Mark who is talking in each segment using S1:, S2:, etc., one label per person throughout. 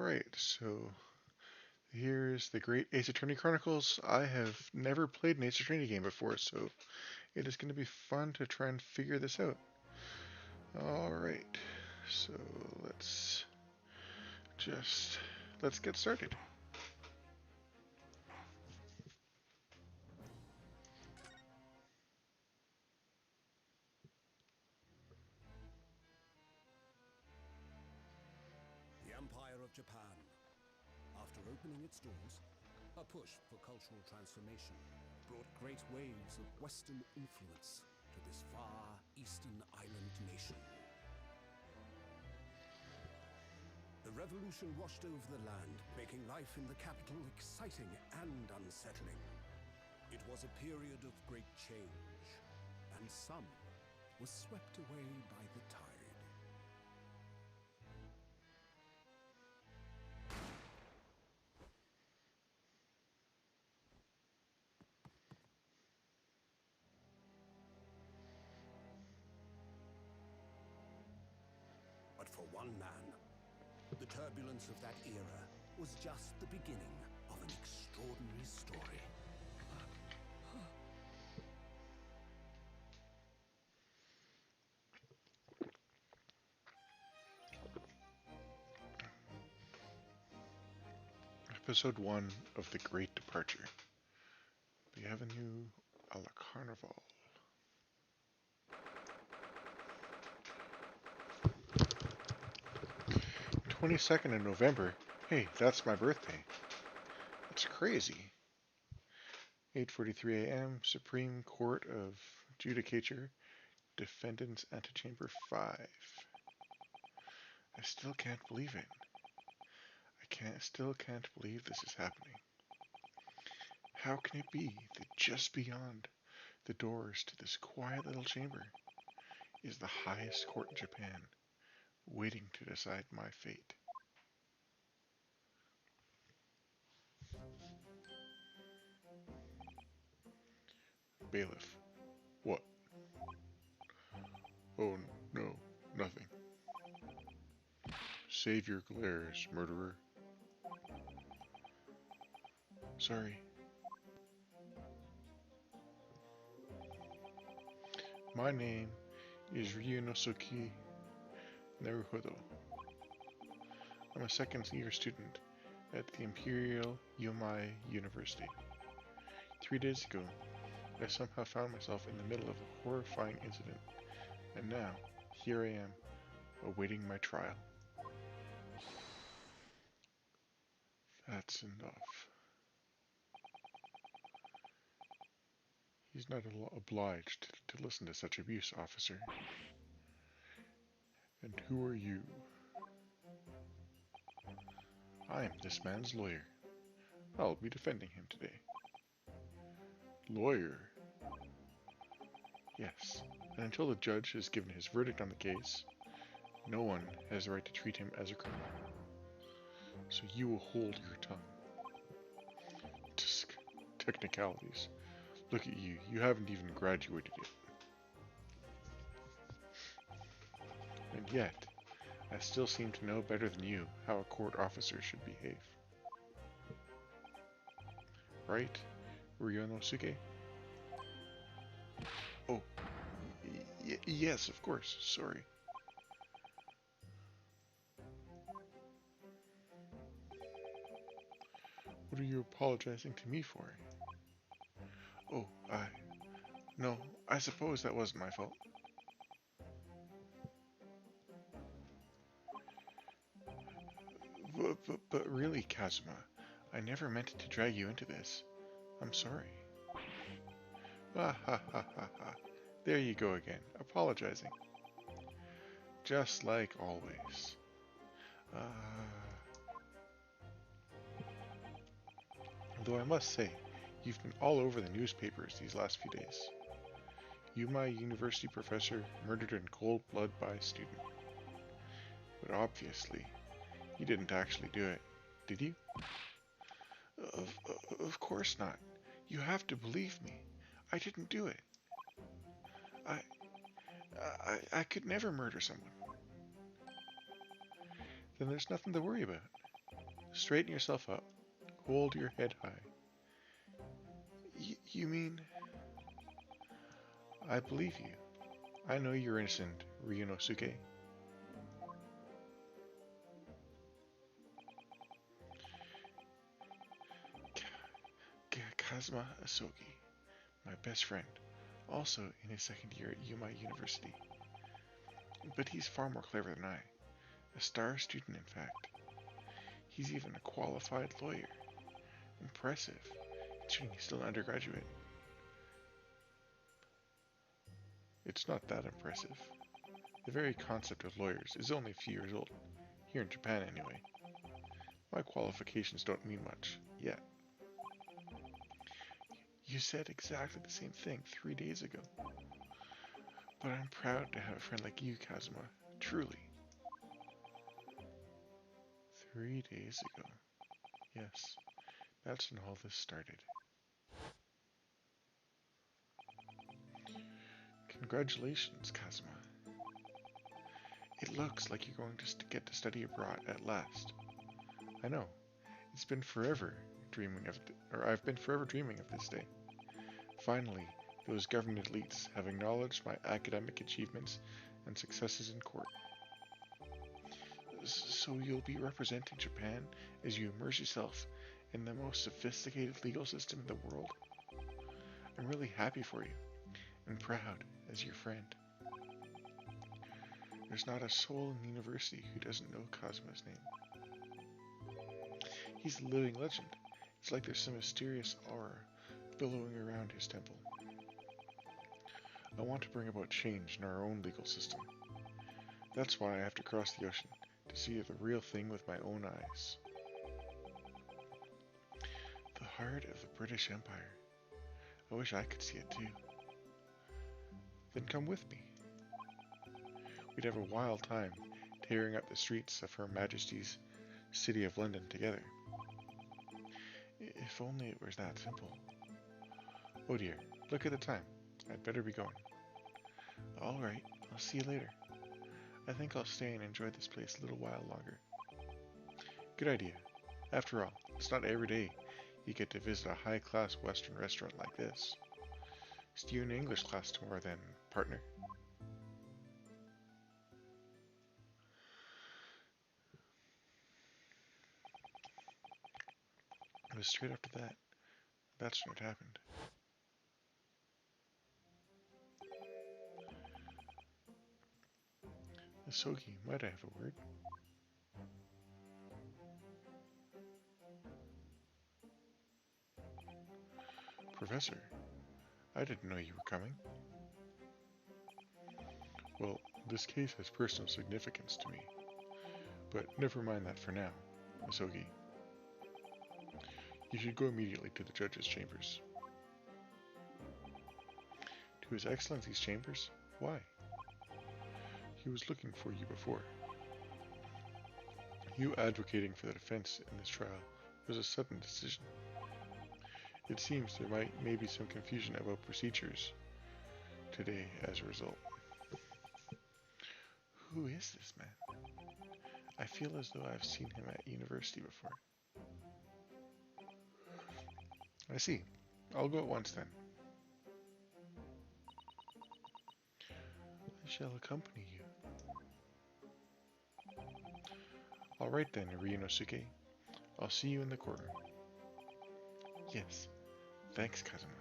S1: Alright, so here's the Great Ace Attorney Chronicles. I have never played an Ace Attorney game before, so it is going to be fun to try and figure this out. Alright, so let's get started.
S2: The Empire of Japan. After opening its doors, a push for cultural transformation brought great waves of Western influence to this far eastern island nation. The revolution washed over the land, making life in the capital exciting and unsettling. It was a period of great change, and some was swept away by the tide. But for one man, the turbulence of that era was just the beginning of an extraordinary story.
S1: Episode 1 of The Great Departure. Bienvenue à la Carnival. 22nd of November. Hey, that's my birthday. That's crazy. 8:43 a.m. Supreme Court of Judicature. Defendant's Antechamber 5. I still can't believe it. Still can't believe this is happening. How can it be that just beyond the doors to this quiet little chamber is the highest court in Japan, waiting to decide my fate? Bailiff. What? Oh, no, nothing. Save your glares, murderer. Sorry. My name is Ryunosuke Naruhodo. I'm a second-year student at the Imperial Yomai University. 3 days ago, I somehow found myself in the middle of a horrifying incident, and now, here I am, awaiting my trial. That's enough. He's not obliged to listen to such abuse, officer. And who are you? I am this man's lawyer. I'll be defending him today. Lawyer? Yes, and until the judge has given his verdict on the case, no one has the right to treat him as a criminal. So you will hold your tongue. Technicalities. Look at you, you haven't even graduated yet. And yet, I still seem to know better than you how a court officer should behave. Right, Ryunosuke? Oh, yes, of course, sorry. What are you apologizing to me for? Oh, no, I suppose that wasn't my fault. But really, Kazuma, I never meant to drag you into this. I'm sorry. Ah ha ha ha ha. There you go again, apologizing. Just like always. Though I must say, you've been all over the newspapers these last few days. Yumai University professor murdered in cold blood by a student. But obviously, you didn't actually do it, did you? Of course not. You have to believe me. I didn't do it. I could never murder someone. Then there's nothing to worry about. straighten yourself up. Hold your head high. You mean... I believe you. I know you're innocent, Ryunosuke. Kazuma Asogi, my best friend, also in his second year at Yuma University. But he's far more clever than I. A star student, in fact. He's even a qualified lawyer. Impressive, considering he's still an undergraduate. It's not that impressive. The very concept of lawyers is only a few years old, here in Japan anyway. My qualifications don't mean much, yet. You said exactly the same thing 3 days ago. But I'm proud to have a friend like you, Kazuma. Truly. 3 days ago. Yes, that's when all this started. Congratulations, Kazuma. It looks like you're going to get to study abroad at last. I know. It's been forever dreaming of, I've been forever dreaming of this day. Finally, those government elites have acknowledged my academic achievements and successes in court. So you'll be representing Japan as you immerse yourself in the most sophisticated legal system in the world? I'm really happy for you, and proud as your friend. There's not a soul in the university who doesn't know Kazuma's name. He's a living legend. It's like there's some mysterious aura billowing around his temple. I want to bring about change in our own legal system. That's why I have to cross the ocean, to see the real thing with my own eyes. The heart of the British Empire. I wish I could see it too. Then come with me. We'd have a wild time tearing up the streets of Her Majesty's City of London together. If only it was that simple. Oh dear, look at the time. I'd better be going. Alright, I'll see you later. I think I'll stay and enjoy this place a little while longer. Good idea. After all, it's not every day you get to visit a high-class Western restaurant like this. See you in English class tomorrow then, partner. It was straight after that. That's when it happened. Asogi, might I have a word? Professor, I didn't know you were coming. Well, this case has personal significance to me. But never mind that for now, Asogi. You should go immediately to the judge's chambers. To His Excellency's chambers? Why? He was looking for you before. You advocating for the defense in this trial was a sudden decision. It seems there may be some confusion about procedures today as a result. Who is this man? I feel as though I've seen him at university before. I see. I'll go at once then. I shall accompany you. Alright then, Ryunosuke. I'll see you in the courtroom. Yes. Thanks, Kazuma.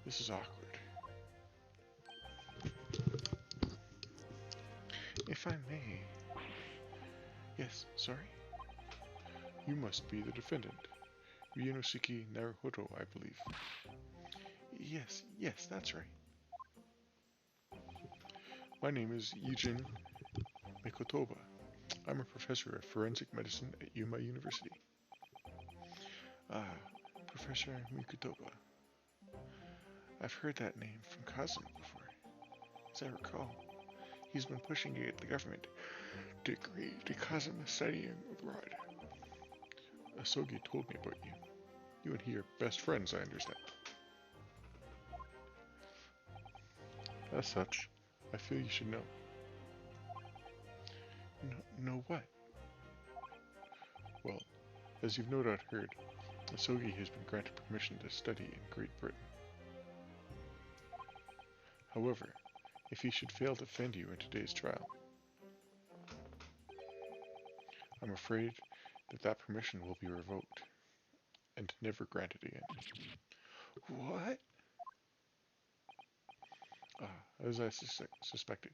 S1: This is awkward. If I may... Yes, sorry? You must be the defendant. Ryunosuke Naruhodo, I believe. Yes, that's right. My name is Eugene Mikotoba. I'm a professor of forensic medicine at Yuma University. Ah, Professor Mikotoba. I've heard that name from Kazuma before. As I recall, he's been pushing to get the government to agree to Kazuma studying abroad. Asogi told me about you. You and he are best friends, I understand. As such, I feel you should know. Know what? Well, as you've no doubt heard, Asogi has been granted permission to study in Great Britain. However, if he should fail to defend you in today's trial, I'm afraid that permission will be revoked and never granted again. What? As I suspected,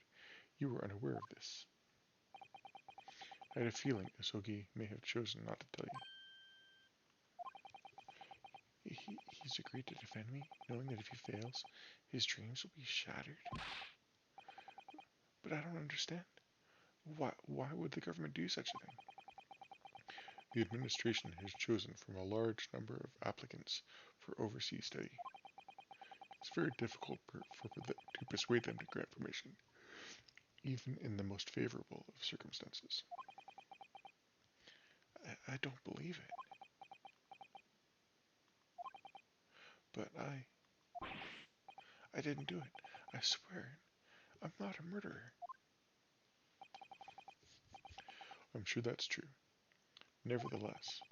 S1: you were unaware of this. I had a feeling Asogi may have chosen not to tell you. He's agreed to defend me, knowing that if he fails, his dreams will be shattered. But I don't understand. Why would the government do such a thing? The administration has chosen from a large number of applicants for overseas study. It's very difficult to persuade them to grant permission, even in the most favorable of circumstances. I don't believe it. But I didn't do it. I swear. I'm not a murderer. I'm sure that's true. Nevertheless,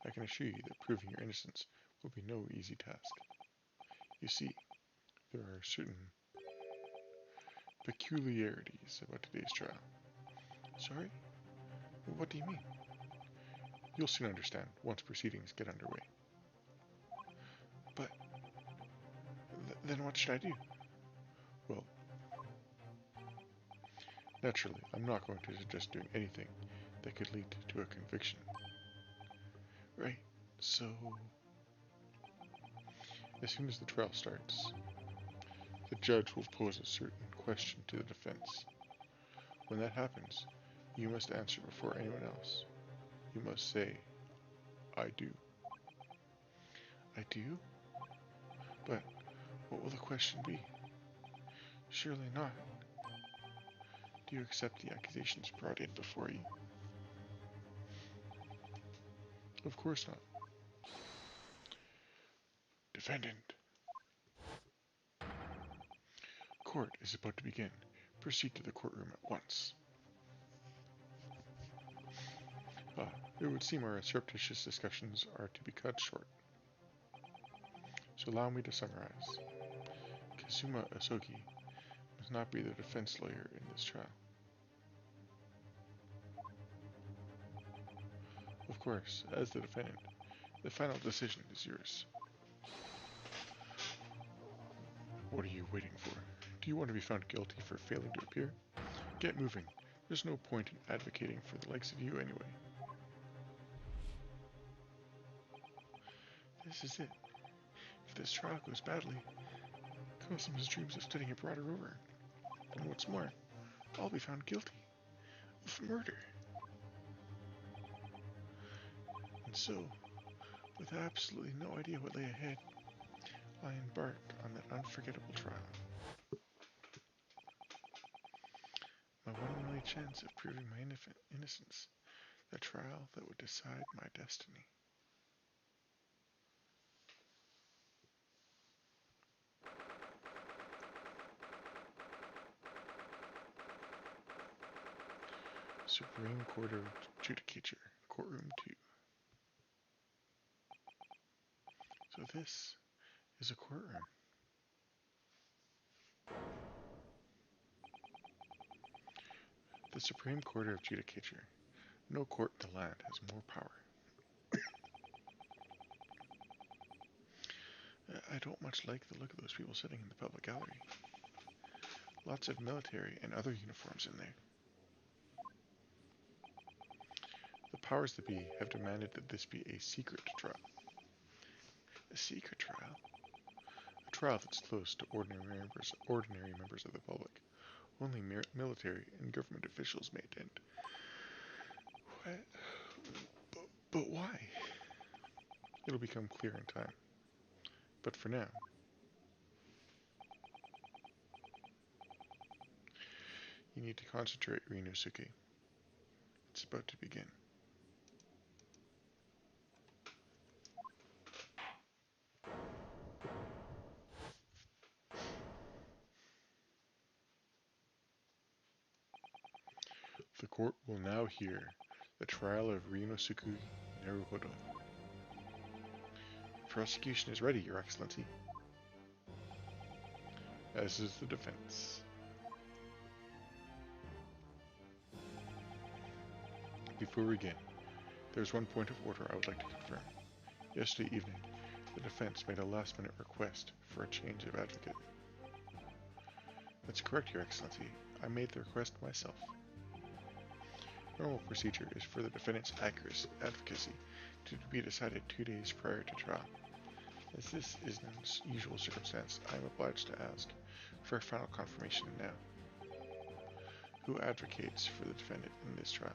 S1: I can assure you that proving your innocence will be no easy task. You see, there are certain peculiarities about today's trial. Sorry? What do you mean? You'll soon understand once proceedings get underway. But then what should I do? Well, naturally, I'm not going to suggest doing anything that could lead to a conviction. Right, so as soon as the trial starts, the judge will pose a certain question to the defense. When that happens, you must answer before anyone else. You must say, I do. I do? But what will the question be? Surely not. Do you accept the accusations brought in before you? Of course not. Defendant. Court is about to begin. Proceed to the courtroom at once. It would seem our surreptitious discussions are to be cut short. So allow me to summarize. Kazuma Asogi must not be the defense lawyer in this trial. Of course, as the defendant, the final decision is yours. What are you waiting for? Do you want to be found guilty for failing to appear? Get moving. There's no point in advocating for the likes of you anyway. This is it. If this trial goes badly, Kosuma's dreams of studying abroad are over. And what's more, I'll be found guilty of murder. And so, with absolutely no idea what lay ahead, I embarked on that unforgettable trial. My 1 in a million chance of proving my innocence. The trial that would decide my destiny. Supreme Court of Judicature, Courtroom 2. So this is a courtroom. The Supreme Court of Judicature. No court in the land has more power. I don't much like the look of those people sitting in the public gallery. Lots of military and other uniforms in there. The powers that be have demanded that this be a secret trial. A secret trial? A trial that's closed to ordinary members of the public. Only military and government officials may attend. What? But why? It'll become clear in time. But for now, you need to concentrate, Ryunosuke. It's about to begin. court will now hear the trial of Ryunosuke Naruhodo. Prosecution is ready, Your Excellency. As is the defense. Before we begin, there's one point of order I would like to confirm. Yesterday evening, the defense made a last-minute request for a change of advocate. That's correct, Your Excellency. I made the request myself. Normal procedure is for the defendant's advocacy to be decided 2 days prior to trial. As this is an unusual circumstance, I am obliged to ask for a final confirmation now. Who advocates for the defendant in this trial?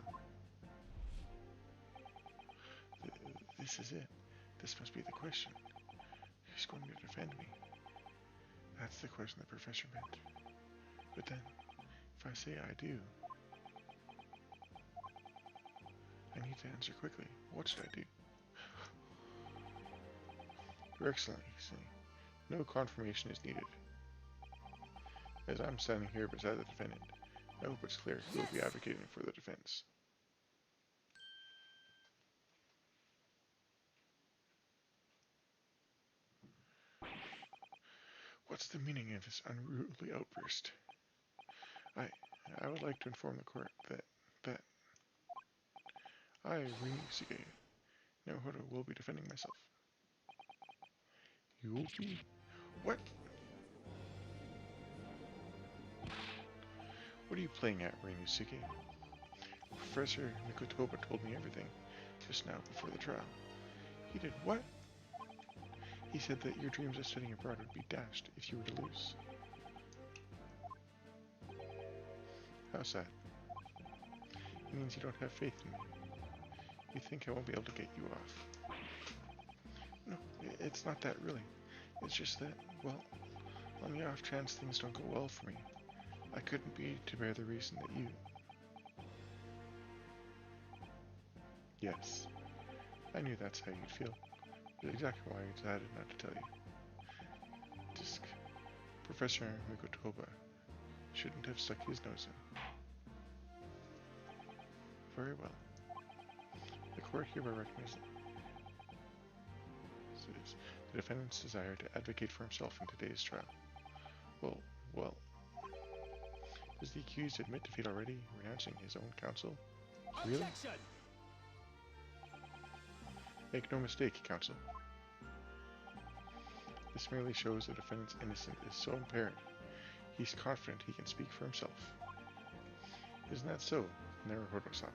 S1: This is it. This must be the question. Who's going to defend me? That's the question the professor meant. But then, if I say I do, I need to answer quickly. What should I do? Your Excellency, no confirmation is needed. As I'm standing here beside the defendant, I hope it's clear who will be advocating for the defense. What's the meaning of this unruly outburst? I would like to inform the court that I, Ryunosuke Naruhodo, will be defending myself. You will be? What? What are you playing at, Ryunosuke? Professor Mikotoba told me everything just now before the trial. He did what? He said that your dreams of studying abroad would be dashed if you were to lose. How sad. It means you don't have faith in me. You think I won't be able to get you off. No, it's not that really. It's just that, well, on the off chance things don't go well for me, I couldn't be to bear the reason that you... Yes, I knew that's how you'd feel. That's exactly why I decided not to tell you. Just, Professor Mikotoba shouldn't have stuck his nose in. Very well. The court hereby recognizes the defendant's desire to advocate for himself in today's trial. Well, does the accused admit defeat already, renouncing his own counsel? Really?
S2: Objection!
S1: Make no mistake, counsel. This merely shows the defendant's innocence is so apparent, he's confident he can speak for himself. Isn't that so, Naruhodo-san?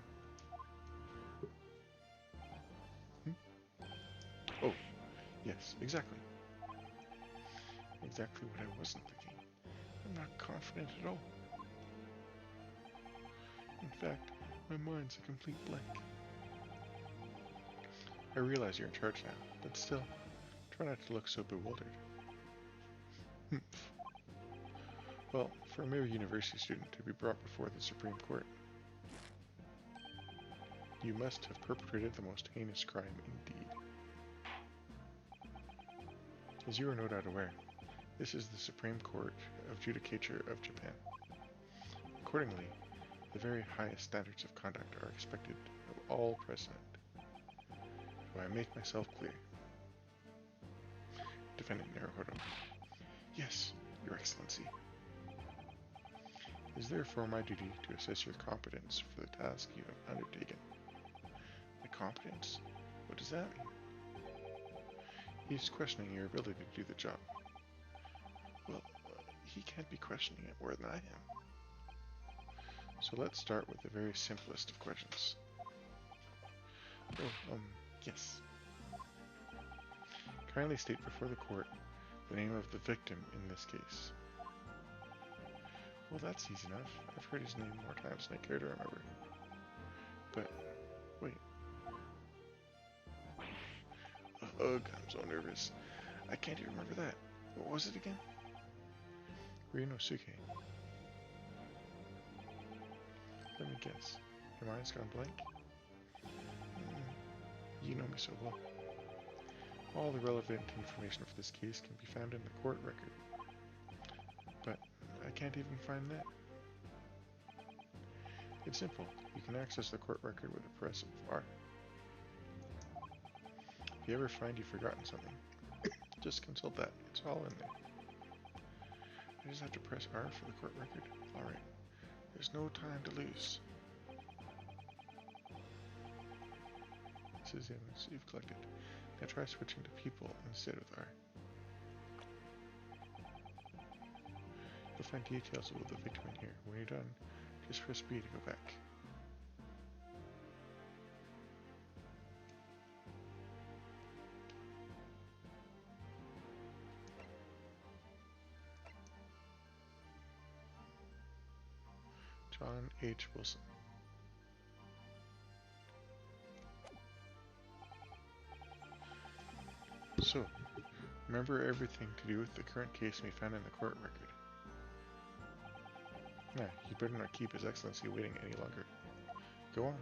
S1: Oh, yes, exactly. Exactly what I wasn't thinking. I'm not confident at all. In fact, my mind's a complete blank. I realize you're in charge now, but still, try not to look so bewildered. Well, for a mere university student to be brought before the Supreme Court, you must have perpetrated the most heinous crime indeed. As you are no doubt aware, this is the Supreme Court of Judicature of Japan. Accordingly, the very highest standards of conduct are expected of all present. Do I make myself clear? Defendant Naruhodo. Yes, Your Excellency. It is therefore my duty to assess your competence for the task you have undertaken. My competence? What does that mean? He's questioning your ability to do the job. Well, he can't be questioning it more than I am. So let's start with the very simplest of questions. Oh, yes. Kindly state before the court the name of the victim in this case. Well, that's easy enough. I've heard his name more times than I care to remember. But, wait. Ugh, I'm so nervous. I can't even remember that. What was it again? Ryunosuke. Let me guess. Your mind's gone blank? You know me so well. All the relevant information for this case can be found in the court record. But I can't even find that. It's simple. You can access the court record with a press of R. If you ever find you've forgotten something, just consult that. It's all in there. I just have to press R for the court record. Alright. There's no time to lose. This is evidence you've collected. Now try switching to people instead with R. You'll find details of the victim in here. When you're done, just press B to go back. John H. Wilson. So, remember everything to do with the current case we found in the court record. Nah, you better not keep His Excellency waiting any longer. Go on.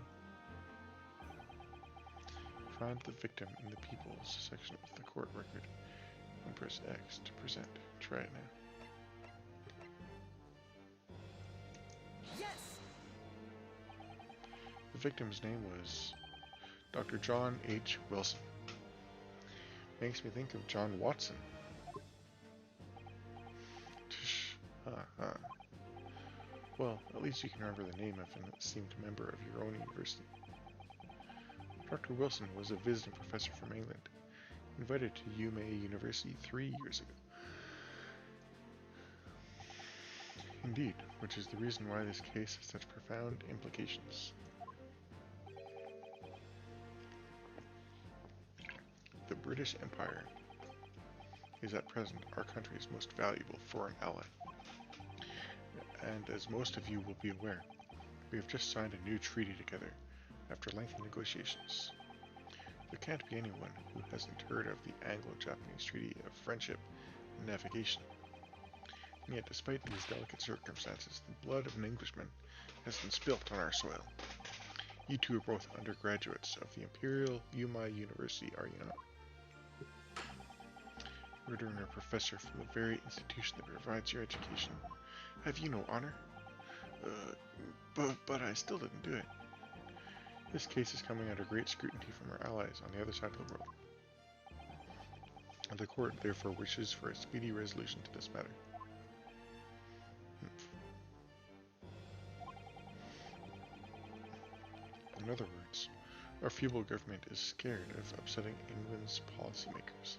S1: Find the victim in the People's section of the court record and press X to present. Try it now.
S3: Yes!
S1: The victim's name was Dr. John H. Wilson. Makes me think of John Watson. Well, at least you can remember the name of an esteemed member of your own university. Dr. Wilson was a visiting professor from England, invited to UMA University 3 years ago. Indeed, which is the reason why this case has such profound implications. The British Empire is at present our country's most valuable foreign ally. And as most of you will be aware, we have just signed a new treaty together after lengthy negotiations. There can't be anyone who hasn't heard of the Anglo-Japanese Treaty of Friendship and Navigation. And yet, despite these delicate circumstances, the blood of an Englishman has been spilt on our soil. You two are both undergraduates of the Imperial Yuma University, are you not? Murdering a professor from the very institution that provides your education. Have you no honor? But I still didn't do it. This case is coming under great scrutiny from our allies on the other side of the world. And the court therefore wishes for a speedy resolution to this matter. In other words, our feeble government is scared of upsetting England's policymakers.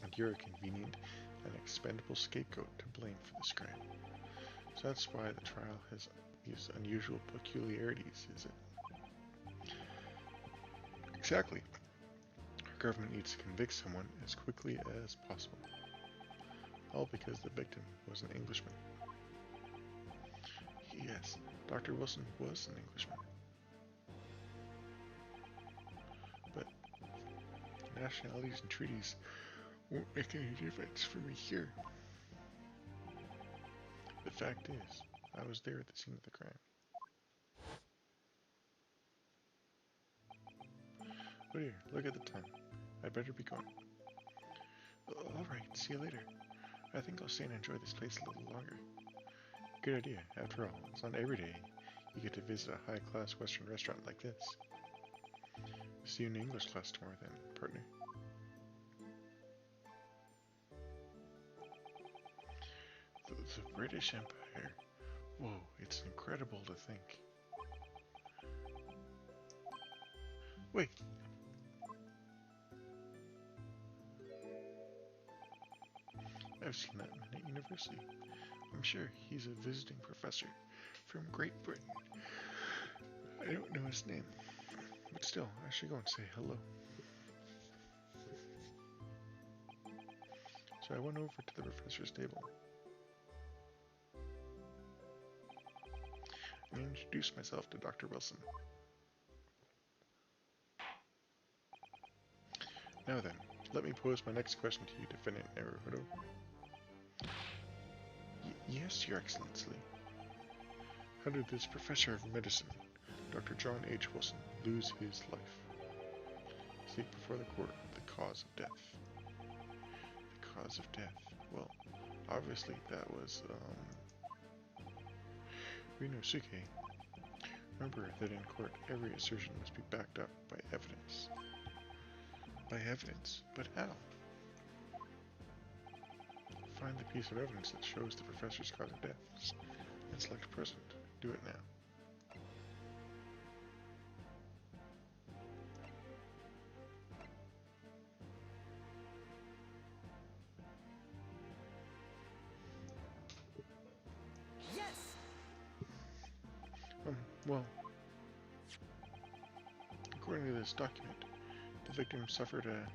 S1: And you're a convenient and expendable scapegoat to blame for this crime. So that's why the trial has these unusual peculiarities, is it? Exactly. Our government needs to convict someone as quickly as possible. All because the victim was an Englishman. Yes, Dr. Wilson was an Englishman. But nationalities and treaties won't make any difference for me here. The fact is, I was there at the scene of the crime. Oh dear, look at the time. I'd better be going. Alright, see you later. I think I'll stay and enjoy this place a little longer. Good idea. After all, it's not every day you get to visit a high-class Western restaurant like this. See you in English class tomorrow then, partner. The British Empire. Whoa, it's incredible to think. Wait. I've seen that man at university. I'm sure he's a visiting professor from Great Britain. I don't know his name, but still, I should go and say hello. So I went over to the professor's table and introduced myself to Dr. Wilson. Now then, let me pose my next question to you, Defendant Naruhodo. Yes, Your Excellency. How did this professor of medicine, Dr. John H. Wilson, lose his life? State before the court the cause of death. The cause of death. Well, obviously that was, Ryunosuke, remember that in court every assertion must be backed up by evidence. By evidence? But how? Find the piece of evidence that shows the professor's cause of death, and select present. Do it now.
S3: Yes!
S1: Well, according to this document, the victim suffered a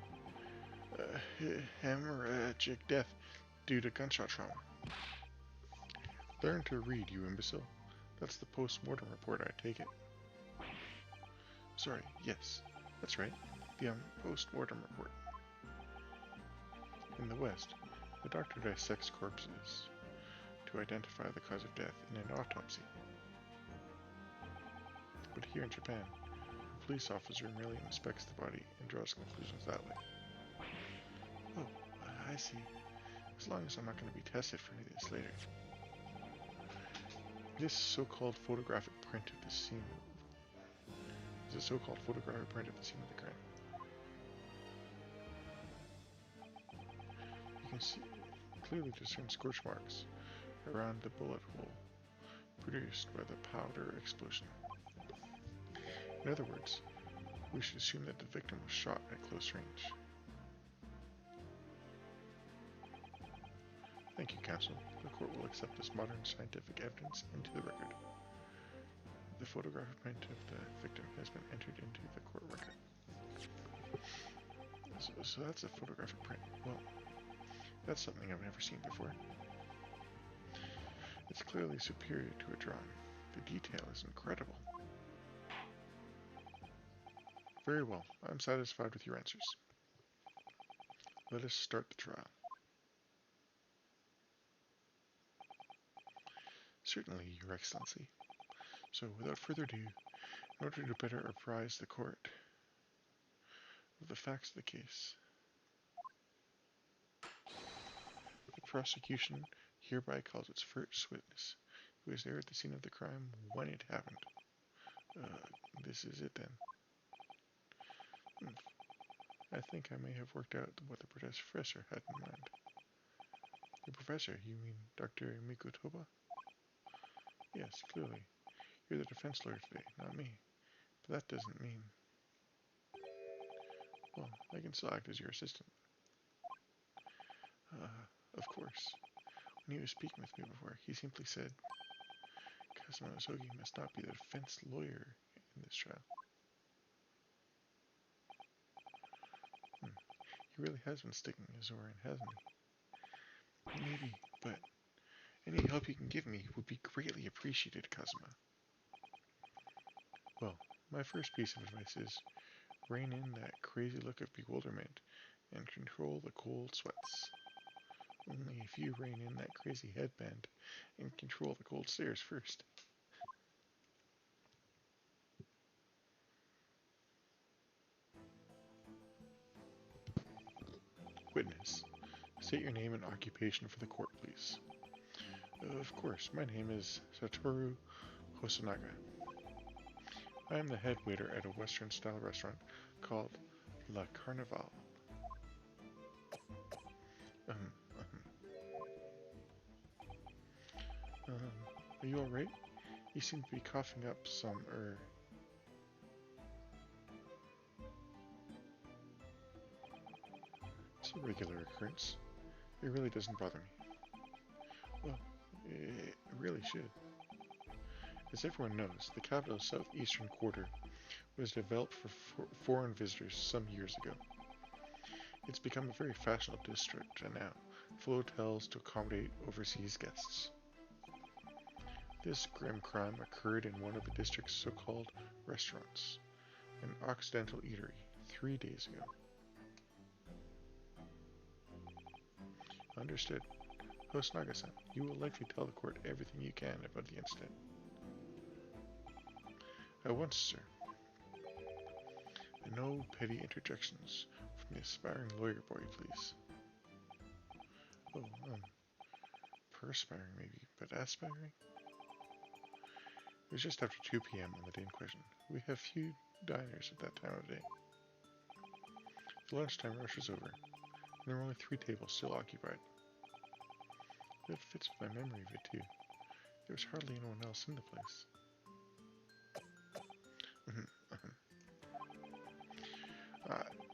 S1: hemorrhagic death due to gunshot trauma. Learn to read, you imbecile. That's the post-mortem report, I take it. Sorry, yes, that's right. The post-mortem report. In the West, the doctor dissects corpses to identify the cause of death in an autopsy. But here in Japan, a police officer merely inspects the body and draws conclusions that way. Oh, I see. As long as I'm not going to be tested for any of this later. This so-called photographic print of the scene is a so-called photographic print of the scene of the crime. You can see clearly discern scorch marks around the bullet hole produced by the powder explosion. In other words, we should assume that the victim was shot at close range. Thank you, counsel. The court will accept this modern scientific evidence into the record. The photographic print of the victim has been entered into the court record. So that's a photographic print. Well, that's something I've never seen before. It's clearly superior to a drawing. The detail is incredible. Very well, I'm satisfied with your answers. Let us start the trial. Certainly, Your Excellency. So, without further ado, in order to better apprise the court of the facts of the case, the prosecution hereby calls its first witness, who was there at the scene of the crime when it happened. This is it then. I think I may have worked out what the professor had in mind. The professor, you mean Dr. Mikotoba? Yes, clearly. You're the defense lawyer today, not me. But that doesn't mean... Well, I can still act as your assistant. Of course. When he was speaking with me before, he simply said, Kazuma Osogi must not be the defense lawyer in this trial. He really has been sticking his oar in, hasn't he? Maybe, but any help you can give me would be greatly appreciated, Kazuma. Well, my first piece of advice is, rein in that crazy look of bewilderment and control the cold sweats. Only if you rein in that crazy headband and control the cold stares first. Witness, state your name and occupation for the court, please. Of course, my name is Satoru Hosonaga. I am the head waiter at a Western-style restaurant called La Carnival. Are you alright? You seem to be coughing up some, It's a regular occurrence. It really doesn't bother me. Well, it really should. As everyone knows, the capital's southeastern quarter was developed for foreign visitors some years ago. It's become a very fashionable district and now full of hotels to accommodate overseas guests. This grim crime occurred in one of the district's so-called restaurants, an Occidental eatery, 3 days ago. Understood. Hosonaga-san, you will likely tell the court everything you can about the incident. At once, sir. And no petty interjections from the aspiring lawyer boy, please. Oh, perspiring maybe, but aspiring? was just after 2 p.m. on the day in question. We have few diners at that time of day. The lunchtime rush was over, and there were only 3 tables still occupied. It fits with my memory of it, too. There was hardly anyone else in the place.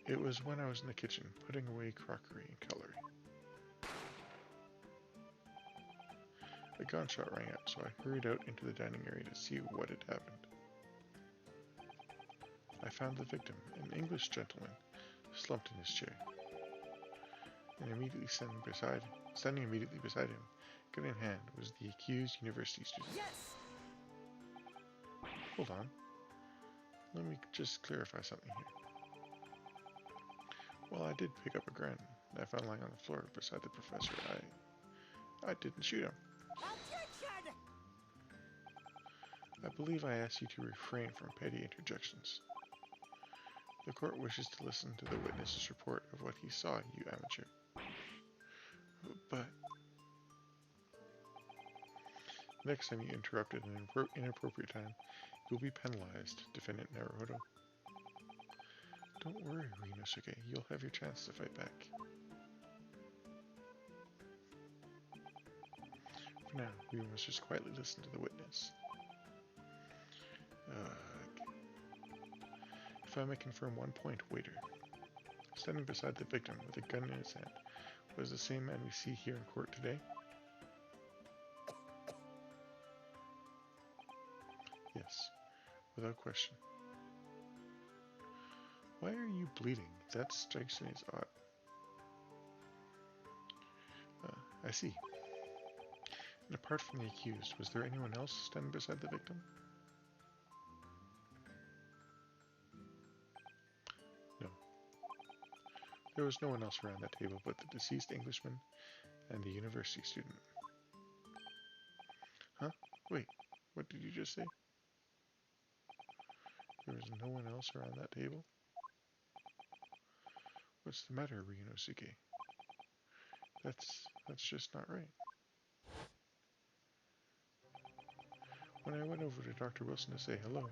S1: It was when I was in the kitchen, putting away crockery and cutlery. A gunshot rang out, so I hurried out into the dining area to see what had happened. I found the victim, an English gentleman, slumped in his chair. And immediately standing immediately beside him, gun in hand, was the accused university student.
S3: Yes!
S1: Hold on. Let me just clarify something here. Well, I did pick up a gun that I found lying on the floor beside the professor. I didn't shoot him.
S3: Objection!
S1: I believe I asked you to refrain from petty interjections. The court wishes to listen to the witness's report of what he saw, you amateur. But next time you interrupt at an inappropriate time, you'll be penalized, Defendant Naruhodo. Don't worry, Ryunosuke, you'll have your chance to fight back. For now, we must just quietly listen to the witness. If I may confirm one point, waiter. Standing beside the victim with a gun in his hand was the same man we see here in court today? Yes, without question. Why are you bleeding? That strikes me as odd. I see. And apart from the accused, was there anyone else standing beside the victim? No. There was no one else around that table but the deceased Englishman and the university student. Huh? Wait, what did you just say? There was no one else around that table? What's the matter, Ryunosuke? That's just not right. When I went over to Dr. Wilson to say hello,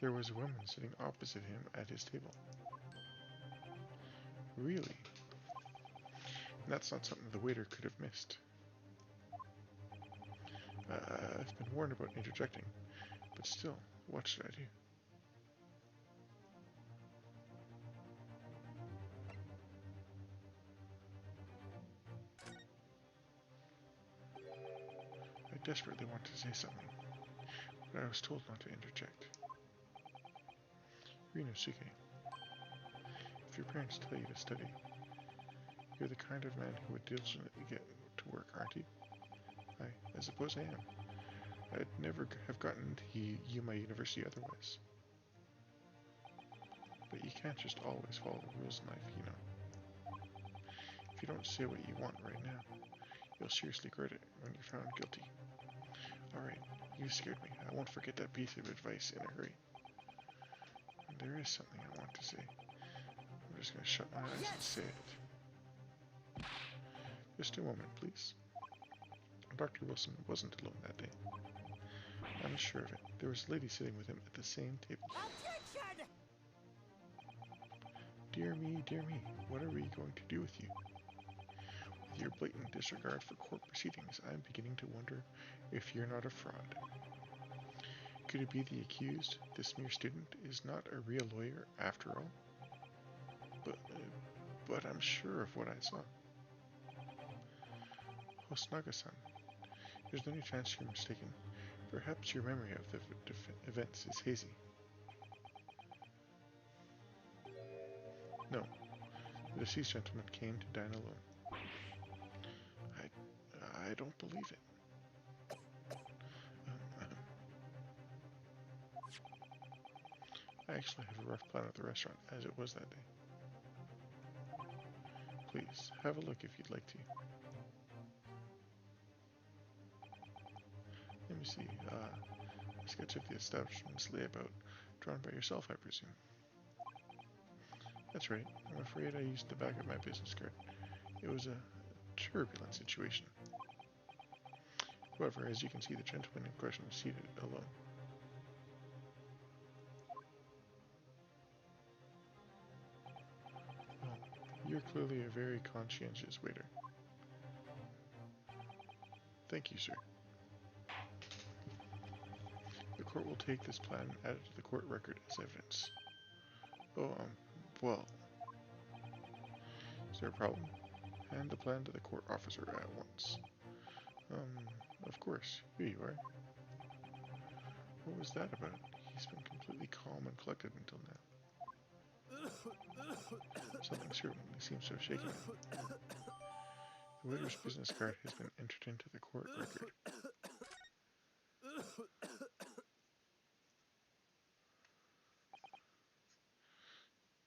S1: there was a woman sitting opposite him at his table. Really? And that's not something the waiter could have missed. I've been warned about interjecting, but still, what should I do? I desperately want to say something, but I was told not to interject. Ryunosuke, if your parents tell you to study, you're the kind of man who would diligently get to work, aren't you? I suppose I am. I'd never have gotten into Yuma University otherwise. But you can't just always follow the rules in life, you know. If you don't say what you want right now, you'll seriously regret it when you're found guilty. Alright, you scared me. I won't forget that piece of advice in a hurry. And there is something I want to say. I'm just going to shut my eyes and say it. Just a moment, please. Dr. Wilson wasn't alone that day. I'm sure of it. There was a lady sitting with him at the same table.
S3: Objection!
S1: Dear me, what are we going to do with you? With your blatant disregard for court proceedings, I'm beginning to wonder if you're not a fraud. Could it be the accused, this mere student, is not a real lawyer after all? But I'm sure of what I saw. Hosnaga-san, there's no chance you're mistaken. Perhaps your memory of the events is hazy. No, the deceased gentleman came to dine alone. I don't believe it. I actually have a rough plan of the restaurant as it was that day. Please, have a look if you'd like to. Let me see, a sketch of the establishment's layout, drawn by yourself, I presume. That's right, I'm afraid I used the back of my business card. It was a turbulent situation. However, as you can see, the gentleman in question is seated alone. Well, you're clearly a very conscientious waiter. Thank you, sir. The court will take this plan added to the court record as evidence. Oh, well. Is there a problem? Hand the plan to the court officer at once. Of course. Here you are. What was that about? He's been completely calm and collected until now. Something certainly seems to have shaken him. The waiter's business card has been entered into the court record.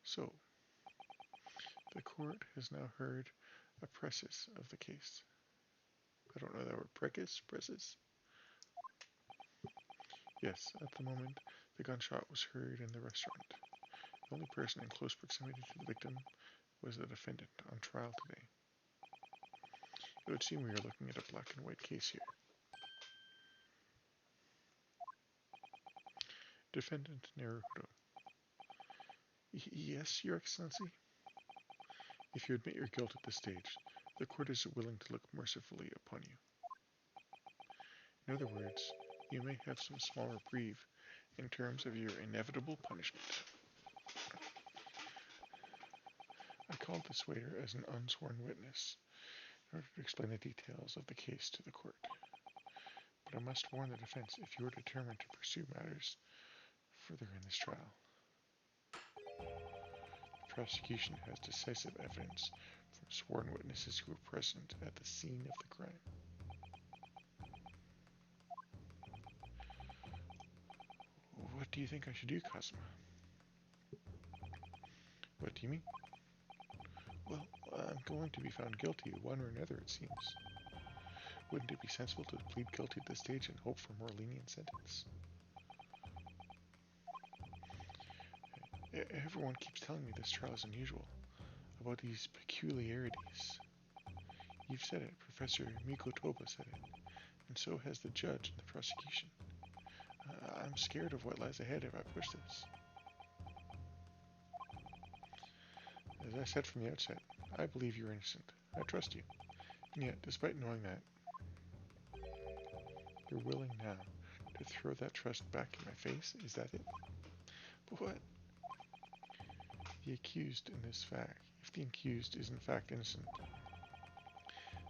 S1: So, the court has now heard a precis of the case. I don't know that word. Precis? Yes, at the moment, the gunshot was heard in the restaurant. The only person in close proximity to the victim was the defendant on trial today. It would seem we are looking at a black and white case here. Defendant Naruhodo. Yes, Your Excellency? If you admit your guilt at this stage, the court is willing to look mercifully upon you. In other words, you may have some small reprieve in terms of your inevitable punishment. I called this waiter as an unsworn witness in order to explain the details of the case to the court. But I must warn the defense if you are determined to pursue matters further in this trial. The prosecution has decisive evidence from sworn witnesses who were present at the scene of the crime. What do you think I should do, Kazuma? What do you mean? Well, I'm going to be found guilty one or another, it seems. Wouldn't it be sensible to plead guilty at this stage and hope for a more lenient sentence? Everyone keeps telling me this trial is unusual, about these peculiarities. You've said it, Professor Mikotoba said it, and so has the judge and the prosecution. I'm scared of what lies ahead if I push this. As I said from the outset, I believe you're innocent. I trust you. And yet, despite knowing that, you're willing now to throw that trust back in my face? Is that it? But what? The accused in this fact, if the accused is in fact innocent,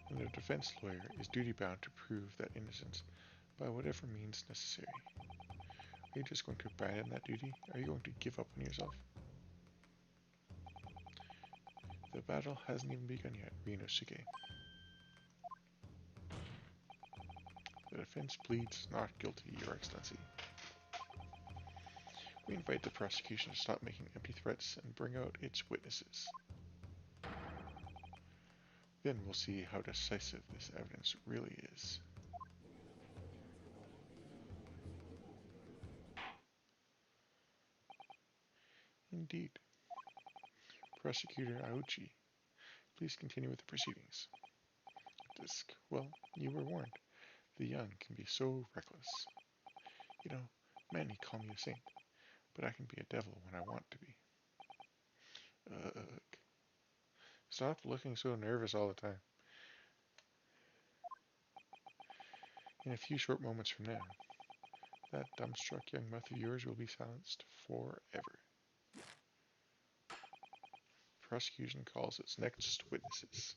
S1: then the defense lawyer is duty-bound to prove that innocence by whatever means necessary. Are you just going to abandon that duty? Are you going to give up on yourself? The battle hasn't even begun yet, Ryunosuke. The defense pleads not guilty, Your Excellency. We invite the prosecution to stop making empty threats and bring out its witnesses. Then we'll see how decisive this evidence really is. Indeed. Prosecutor Auchi, please continue with the proceedings. Disk, well, you were warned. The young can be so reckless. You know, many call me a saint, but I can be a devil when I want to be. Ugh. Stop looking so nervous all the time. In a few short moments from now, that dumbstruck young mouth of yours will be silenced forever. Prosecution calls its next witnesses.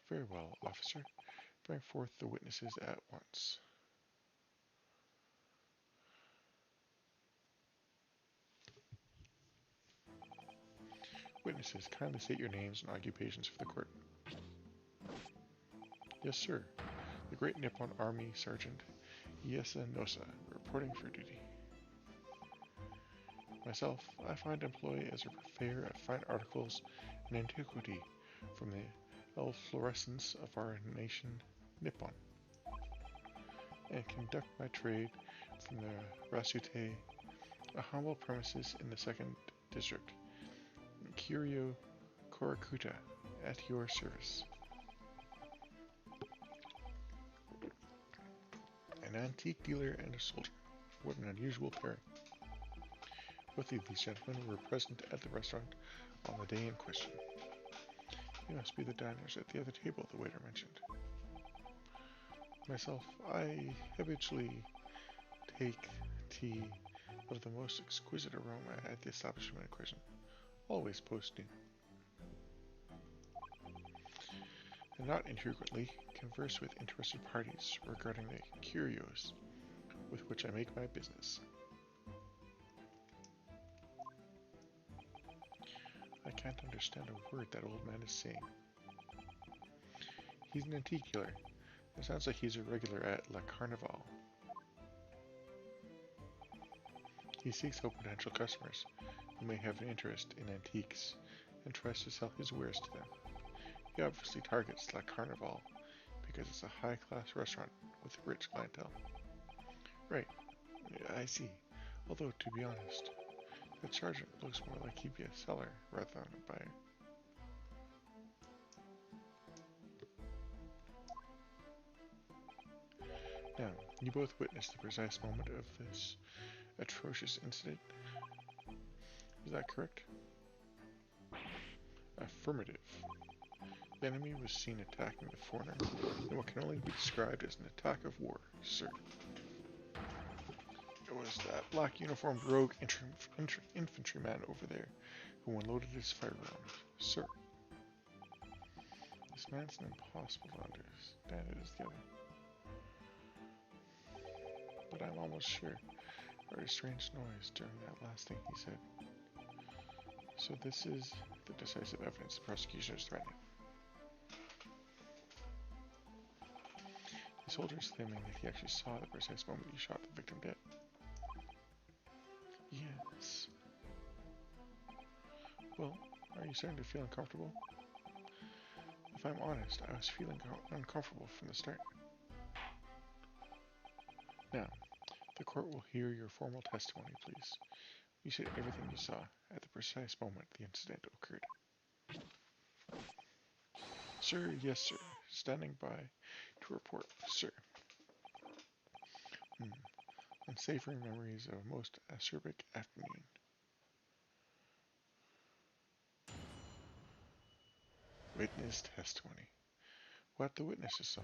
S1: Very well, officer. Bring forth the witnesses at once. Witnesses, kindly state your names and occupations for the court. Yes, sir. The Great Nippon Army Sergeant Iesa Nosa, reporting for duty. Myself, I find employ as a purveyor of fine articles and antiquity from the efflorescence of our nation, Nippon, and conduct my trade from the Rasute, a humble premises in the 2nd District, Curio Korakuta, at your service. an antique dealer and a soldier. What an unusual pairing. Both of these gentlemen were present at the restaurant on the day in question. You must be the diners at the other table, the waiter mentioned. Myself, I habitually take tea of the most exquisite aroma at the establishment in question, always post-noon. And not infrequently converse with interested parties regarding the curios with which I make my business. I can't understand a word that old man is saying. He's an antique dealer. It sounds like he's a regular at La Carnival. He seeks out potential customers who may have an interest in antiques and tries to sell his wares to them. He obviously targets La Carnival because it's a high-class restaurant with a rich clientele. Right, I see. Although, to be honest, the sergeant looks more like he'd be a seller rather than a buyer. Now, you both witnessed the precise moment of this atrocious incident. Is that correct? Affirmative. The enemy was seen attacking the foreigner in what can only be described as an attack of war, sir. It was that black uniformed rogue infantryman over there who unloaded his firearms, sir. This man's an impossible to understand as the other. But I'm almost sure I heard a strange noise during that last thing he said. So this is the decisive evidence the prosecution is threatening. The soldier is claiming that he actually saw the precise moment you shot the victim dead. Yes. Well, are you starting to feel uncomfortable? If I'm honest, I was feeling uncomfortable from the start. Now, the court will hear your formal testimony, please. You said everything you saw at the precise moment the incident occurred. Sir, yes, sir. Standing by to report, sir. Unsavory memories of a most acerbic afternoon. Witness testimony. What the witnesses saw.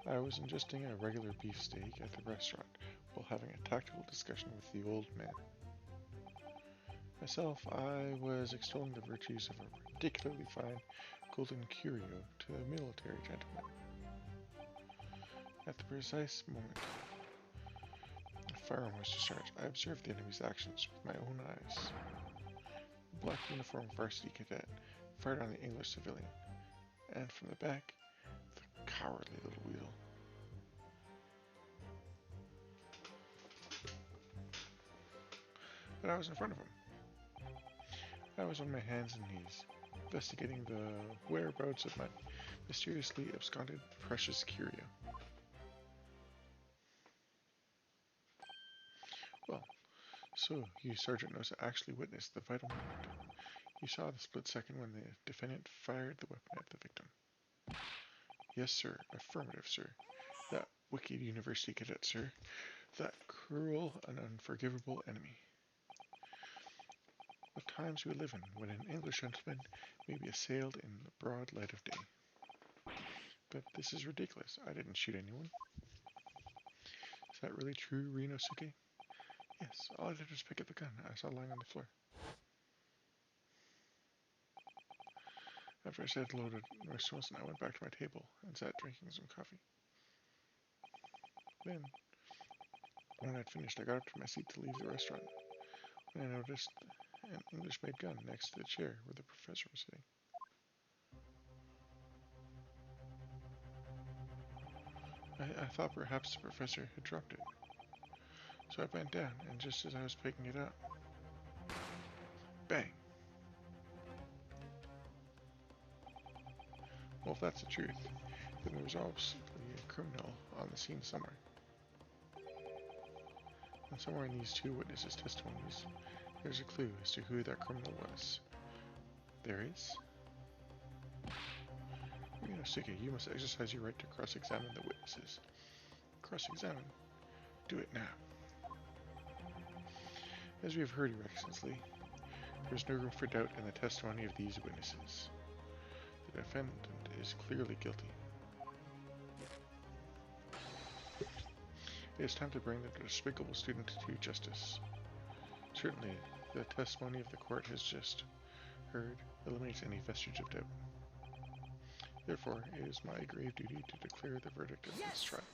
S1: I was ingesting a regular beefsteak at the restaurant while having a tactical discussion with the old man. Myself, I was extolling the virtues of a particularly fine golden curio to a military gentleman. At the precise moment a firearm was discharged, I observed the enemy's actions with my own eyes. The black uniformed varsity cadet fired on the English civilian, and from the back, the cowardly little weasel. But I was in front of him. I was on my hands and knees, investigating the whereabouts of my mysteriously absconded precious curio. Well, so you, Sergeant Nosa, actually witnessed the vital moment. You saw the split second when the defendant fired the weapon at the victim. Yes, sir. Affirmative, sir. That wicked university cadet, sir. That cruel and unforgivable enemy. The times we live in, when an English gentleman may be assailed in the broad light of day. But this is ridiculous. I didn't shoot anyone. Is that really true, Rinosuke? Yes, all I did was pick up the gun I saw lying on the floor. After I said hello to Nurse Wilson, I went back to my table and sat drinking some coffee. Then, when I'd finished, I got up to my seat to leave the restaurant, when I noticed an English-made gun next to the chair where the professor was sitting. I thought perhaps the professor had dropped it. So I bent down, and just as I was picking it up, bang! Well, if that's the truth, then there was obviously a criminal on the scene somewhere. And somewhere in these two witnesses' testimonies, there's a clue as to who that criminal was. There is? Rinosuke, you must exercise your right to cross-examine the witnesses. cross-examine. Do it now. As we have heard, Your Excellency, there is no room for doubt in the testimony of these witnesses. The defendant is clearly guilty. It is time to bring the despicable student to justice. Certainly, the testimony of the court has just heard eliminates any vestige of doubt. Therefore, it is my grave duty to declare the verdict of this trial.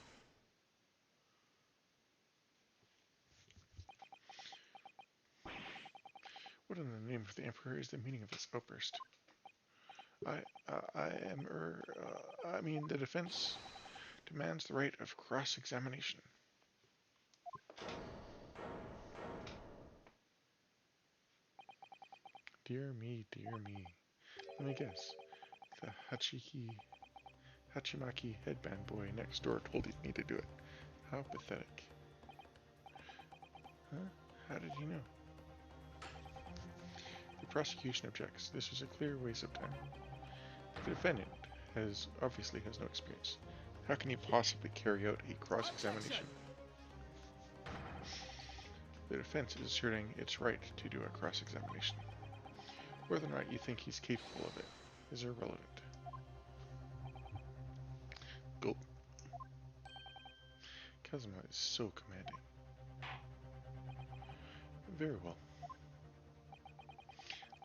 S1: What in the name of the Emperor is the meaning of this outburst? I mean, the defense demands the right of cross-examination. Dear me, dear me. Let me guess. The Hachimaki headband boy next door told me to do it. How pathetic. Huh? How did he know? The prosecution objects. This was a clear waste of time. The defendant obviously has no experience. How can he possibly carry out a cross-examination? The defense is asserting its right to do a cross-examination. Whether or not you think he's capable of it is irrelevant. Gulp. Kazuma is so commanding. Very well.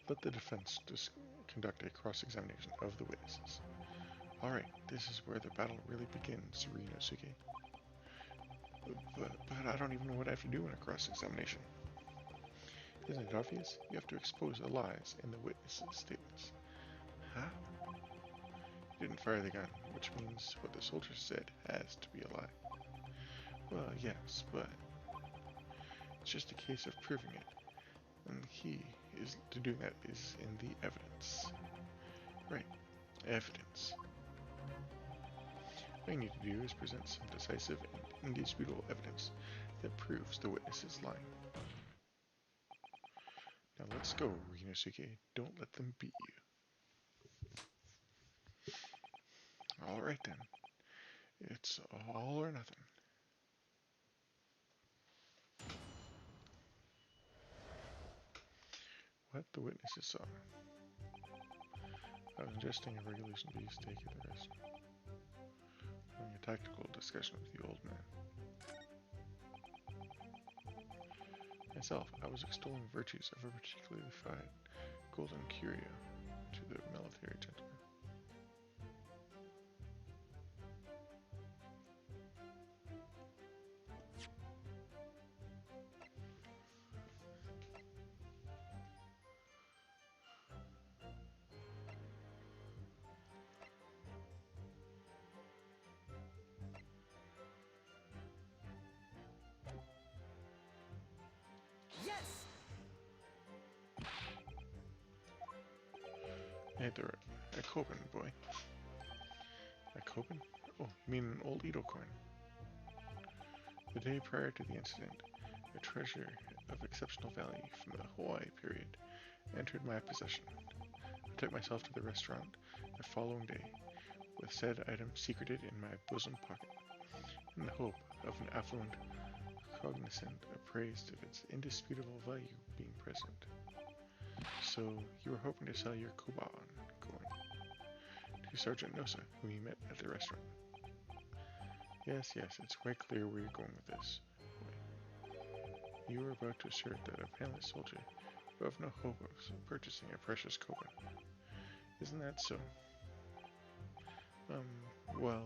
S1: Let the defense conduct a cross-examination of the witnesses. Alright, this is where the battle really begins, Ryunosuke. But I don't even know what I have to do in a cross-examination. Isn't it obvious? You have to expose the lies in the witnesses' statements. Huh? You didn't fire the gun, which means what the soldier said has to be a lie. Well, yes, but it's just a case of proving it. And the key to doing that is in the evidence. Right, evidence. All you need to do is present some decisive and indisputable evidence that proves the witness is lying. Now let's go, Ryunosuke. Don't let them beat you. Alright then. It's all or nothing. What the witnesses saw. I was ingesting a regulation beef steak at the restaurant. Having a tactical discussion with the old man. Myself, I was extolling the virtues of a particularly fine golden curio to the military gentleman.
S3: Yes!
S1: Hey there, a Koban boy. A Koban? Oh, you mean an old Edo coin. The day prior to the incident, a treasure of exceptional value from the Hawaii period entered my possession. I took myself to the restaurant the following day, with said item secreted in my bosom pocket, in the hope of an affluent cognizant appraised of its indisputable value being present. So, you were hoping to sell your Koban coin to Sergeant Nosa, whom you met at the restaurant. Yes, it's quite clear where you're going with this. You were about to assert that a penniless soldier will have no hope of purchasing a precious Koban. Isn't that so? Well,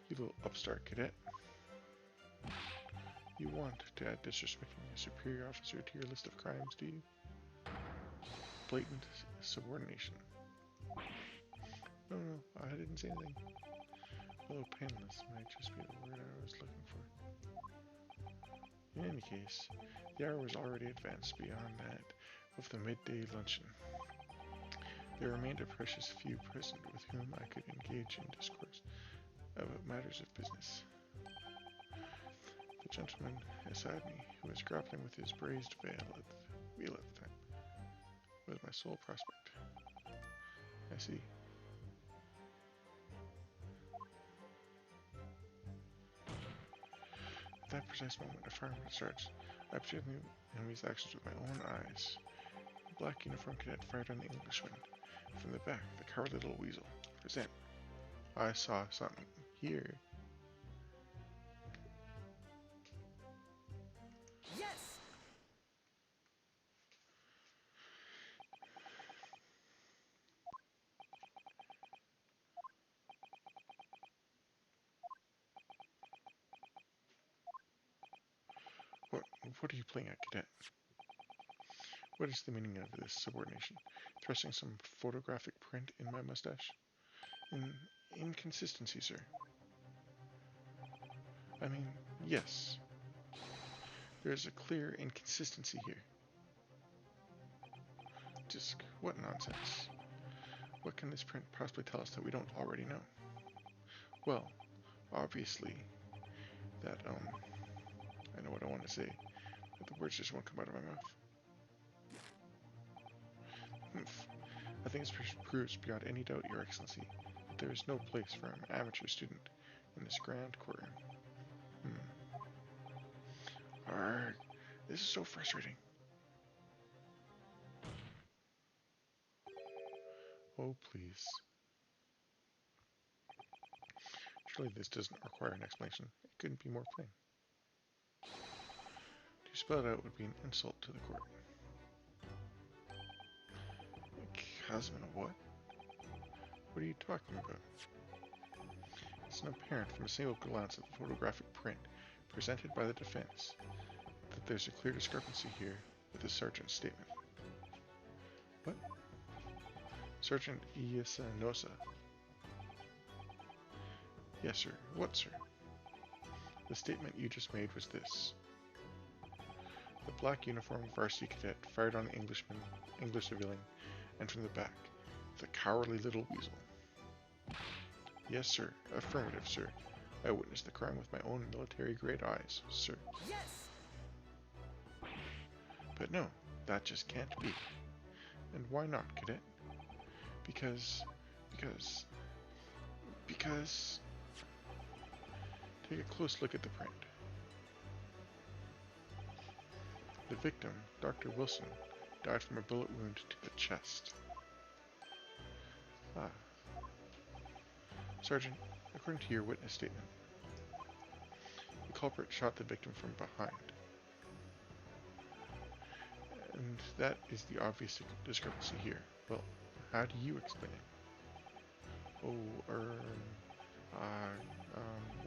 S1: you little upstart cadet. You want to add disrespecting a superior officer to your list of crimes, do you? Blatant subordination. No, I didn't say anything. Although painless might just be the word I was looking for. In any case, the hour was already advanced beyond that of the midday luncheon. There remained a precious few present with whom I could engage in discourse about matters of business. The gentleman beside me, who was grappling with his braised veal at the time, was my sole prospect. I see. At that precise moment, a fireman starts. I observed the enemy's actions with my own eyes. The black uniformed cadet fired on the Englishman. From the back, the cowardly little weasel. Present. I saw something here.
S3: Yes!
S1: What are you playing at, cadet? What is the meaning of this subordination? Thrusting some photographic print in my mustache? Inconsistency, sir. I mean, yes. There is a clear inconsistency here. Just what nonsense. What can this print possibly tell us that we don't already know? Well, obviously, that, I know what I want to say, but the words just won't come out of my mouth. I think this proves beyond any doubt, Your Excellency, that there is no place for an amateur student in this grand courtroom. Arrgh, this is so frustrating. Oh, please. Surely this doesn't require an explanation. It couldn't be more plain. To spell it out would be an insult to the court. Chasm what? What are you talking about? It's apparent from a single glance at the photographic print presented by the defense that there's a clear discrepancy here with the sergeant's statement. What? Sergeant Iyasanosa. Yes, sir. What, sir? The statement you just made was this. The black uniformed varsity cadet fired on the English civilian, and from the back, the cowardly little weasel. Yes, sir. Affirmative, sir. I witnessed the crime with my own military-grade eyes, sir.
S3: Yes!
S1: But no, that just can't be. And why not, cadet? Because... Take a close look at the print. The victim, Dr. Wilson, died from a bullet wound to the chest. Ah. Sergeant, according to your witness statement, the culprit shot the victim from behind. And that is the obvious discrepancy here. Well, how do you explain it? Oh,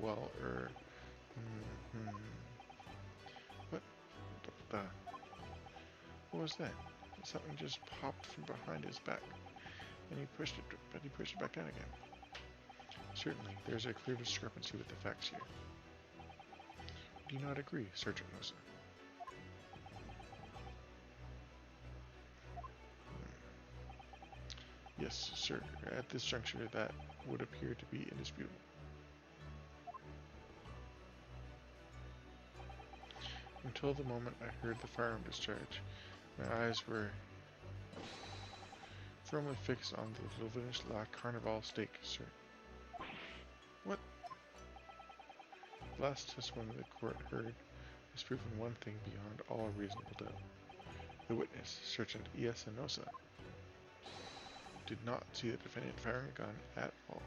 S1: well, what the? What was that? Something just popped from behind his back, and he pushed it back down again. Certainly, there's a clear discrepancy with the facts here. Do you not agree, Sergeant Mosa? Yes, sir. At this juncture, that would appear to be indisputable. Until the moment I heard the firearm discharge, my eyes were firmly fixed on the Vilnius La Carnival stake, sir. What? The last testimony the court heard has proven one thing beyond all reasonable doubt. The witness, Sergeant Iyasanosa, did not see the defendant firing a gun at all.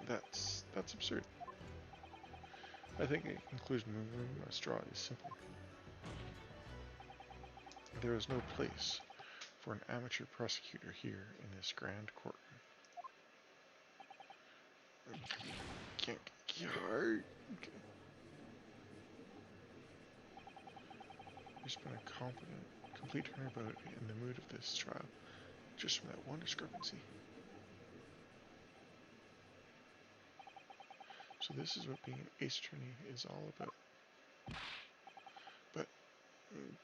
S1: That's absurd. I think a conclusion we must draw is simple. There is no place for an amateur prosecutor here in this grand courtroom. There's been a complete turnabout in the mood of this trial, just from that one discrepancy. So this is what being an ace attorney is all about.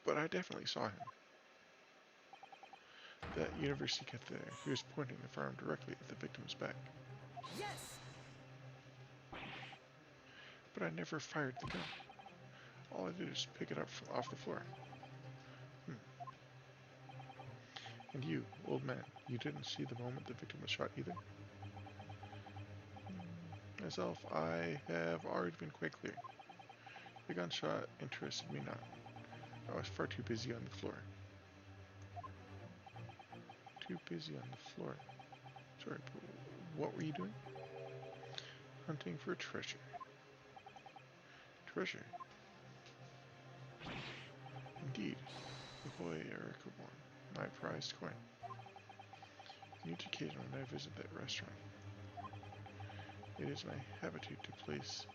S1: But I definitely saw him. That university cat there, he was pointing the firearm directly at the victim's back.
S3: Yes!
S1: But I never fired the gun. All I did was pick it up off the floor. And you, old man, you didn't see the moment the victim was shot either? Myself, I have already been quite clear. The gunshot interested me not. I was far too busy on the floor. Too busy on the floor. Sorry, but what were you doing? Hunting for treasure. Treasure? Indeed. The Hoy Ericobon, my prized coin. On each occasion when I visit that restaurant, it is my habitude to place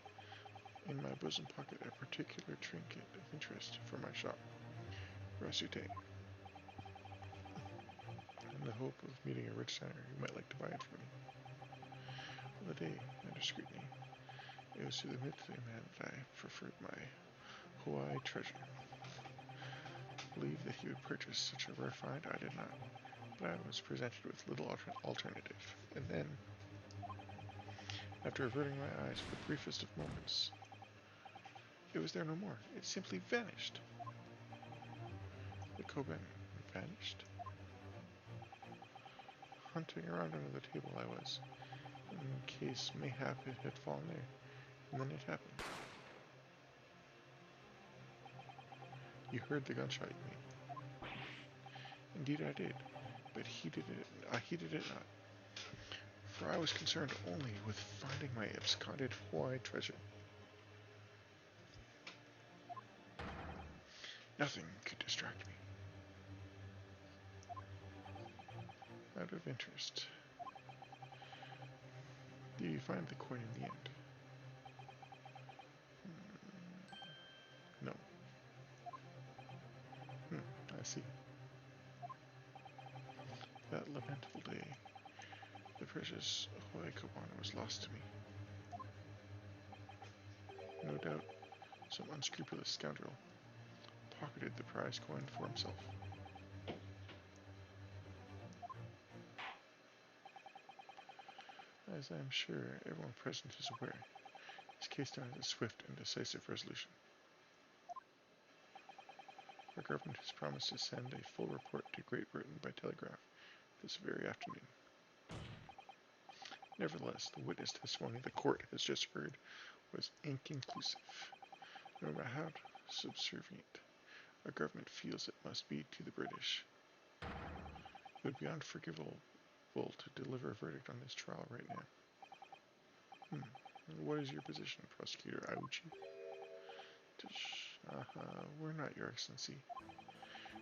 S1: in my bosom pocket a particular trinket of interest for my shop, Rasute, in the hope of meeting a rich diner who might like to buy it from me. On the day under scrutiny, it was to the military man that I preferred my Hawaii treasure. I believe that he would purchase such a rare find. I did not, but I was presented with little alternative. And then, after averting my eyes for the briefest of moments, it was there no more. It simply vanished. The Koban vanished. Hunting around under the table I was, in case mayhap it had fallen there, and then it happened. You heard the gunshot, you mean? Indeed I did, but I heeded it not, for I was concerned only with finding my absconded Hawaii treasure. Nothing could distract me. Out of interest, did you find the coin in the end? No. I see. That lamentable day, the precious Hawaii Koban was lost to me. No doubt, some unscrupulous scoundrel pocketed the prize coin for himself. As I am sure everyone present is aware, this case now has a swift and decisive resolution. Our government has promised to send a full report to Great Britain by telegraph this very afternoon. Nevertheless, the witness testimony the court has just heard was inconclusive. No matter how subservient our government feels it must be to the British, it would be unforgivable to deliver a verdict on this trial right now. What is your position, Prosecutor Auchi? We're not, Your Excellency.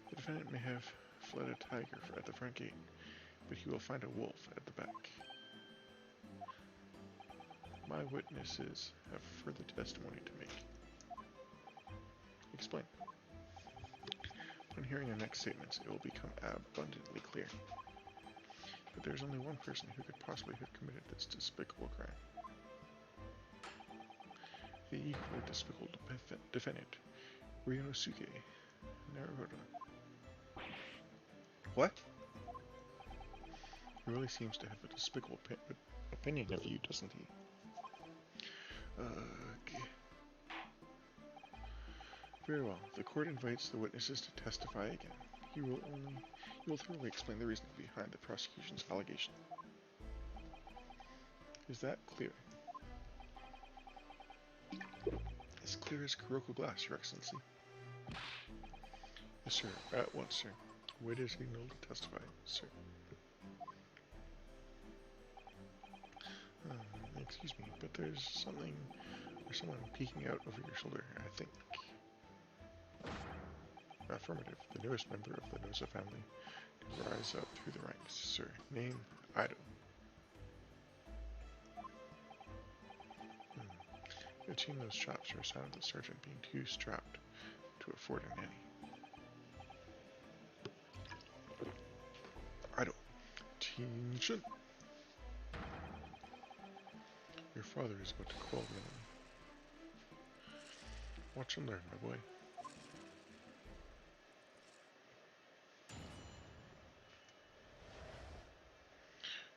S1: The defendant may have fled a tiger at the front gate, but he will find a wolf at the back. My witnesses have further testimony to make. Explain. On hearing the next statements, it will become abundantly clear. But there is only one person who could possibly have committed this despicable crime. The equally despicable defendant, Ryunosuke Naruhodo. What? He really seems to have a despicable opinion of you, doesn't he? Very well. The court invites the witnesses to testify again. You will thoroughly explain the reason behind the prosecution's allegation. Is that clear? As clear as Kuroko glass, Your Excellency. Yes, sir. At once, sir. Wait is signaled to testify, sir. Excuse me, but there's something or someone peeking out over your shoulder, I think. Affirmative. The newest member of the Noza family to rise up through the ranks, sir. Name, Ido. Between those shots are a sign of the sergeant being too strapped to afford a nanny. Ido. Attention! Your father is about to quell the enemy. Watch and learn, my boy.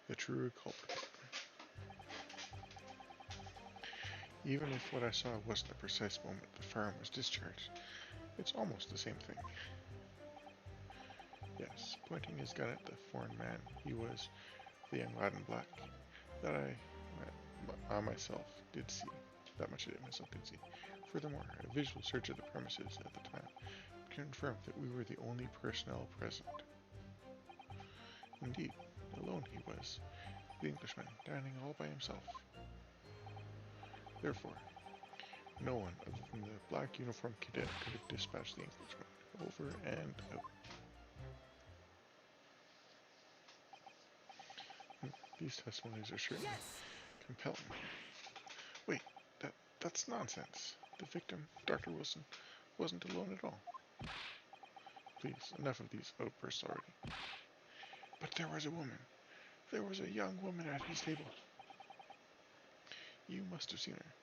S1: The true culprit. Even if what I saw wasn't the precise moment the firearm was discharged, it's almost the same thing. Yes, pointing his gun at the foreign man, he was the young lad in black that I met I myself did see. That much I myself did see. Furthermore, a visual search of the premises at the time confirmed that we were the only personnel present. Indeed, alone he was, the Englishman, dining all by himself. Therefore, no one other than the black uniformed cadet could have dispatched the Englishman over and out. These testimonies are certainly
S3: Yes!
S1: compelling. Wait, that's nonsense. The victim, Dr. Wilson, wasn't alone at all. Please, enough of these outbursts already. But there was a woman. There was a young woman at his table. You must have seen her.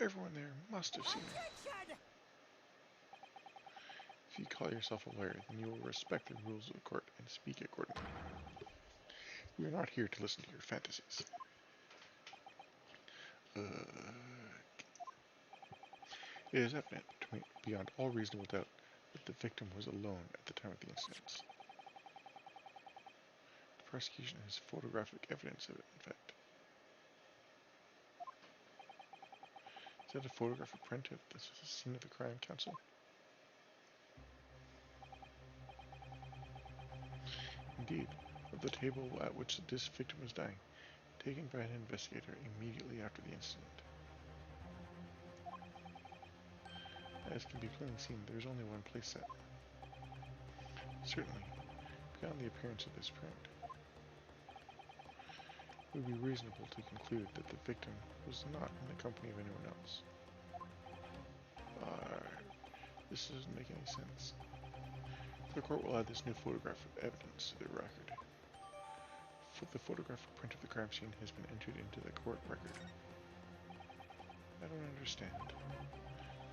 S1: Everyone there must have seen her.
S3: Attention!
S1: If you call yourself a lawyer, then you will respect the rules of the court and speak accordingly. We are not here to listen to your fantasies. It is evident beyond all reasonable doubt that the victim was alone at the time of the incidents. The prosecution has photographic evidence of it, in fact. Is that a photographic print of the scene of the crime, counsel? Indeed, of the table at which this victim was dying, taken by an investigator immediately after the incident. As can be plainly seen, there is only one place set. Certainly, beyond the appearance of this print, it would be reasonable to conclude that the victim was not in the company of anyone else. This doesn't make any sense. The court will add this new photographic evidence to the record. The photographic print of the crime scene has been entered into the court record. I don't understand.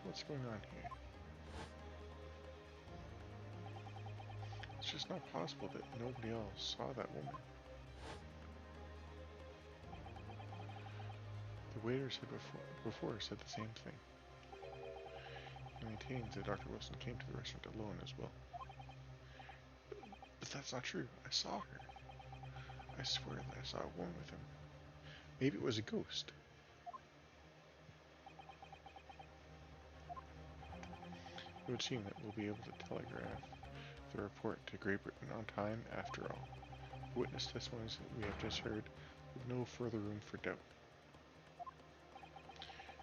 S1: What's going on here? It's just not possible that nobody else saw that woman. The waiters had before said the same thing. He maintains that Dr. Wilson came to the restaurant alone as well. But that's not true. I saw her. I swear that I saw a woman with him. Maybe it was a ghost. It would seem that we'll be able to telegraph the report to Great Britain on time after all. The witness testimonies that we have just heard leave no further room for doubt.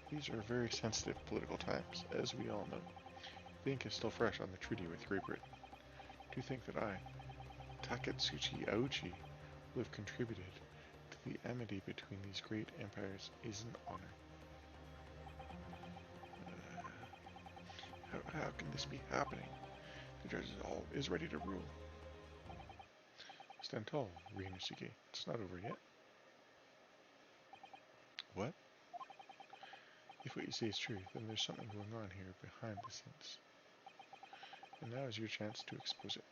S1: These are very sensitive political times, as we all know. The ink is still fresh on the treaty with Great Britain. Do you think that I, Takatsuchi Aochi, will have contributed to the amity between these great empires is an honor. How can this be happening? The judge is ready to rule. Stand tall, Ryunosuke. It's not over yet. What? If what you say is true, then there's something going on here behind the scenes. And now is your chance to expose it,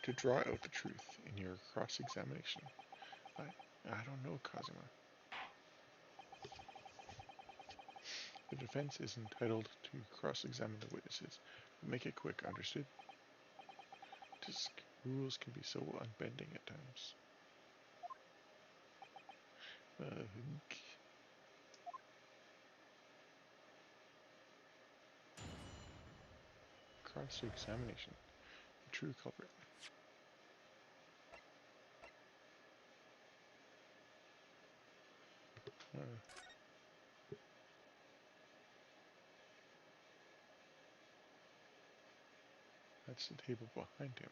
S1: to draw out the truth in your cross-examination. I don't know, Kazuma. The defense is entitled to cross-examine the witnesses, but make it quick, understood? Rules can be so unbending at times. Cross-examination. The true culprit. That's the table behind him.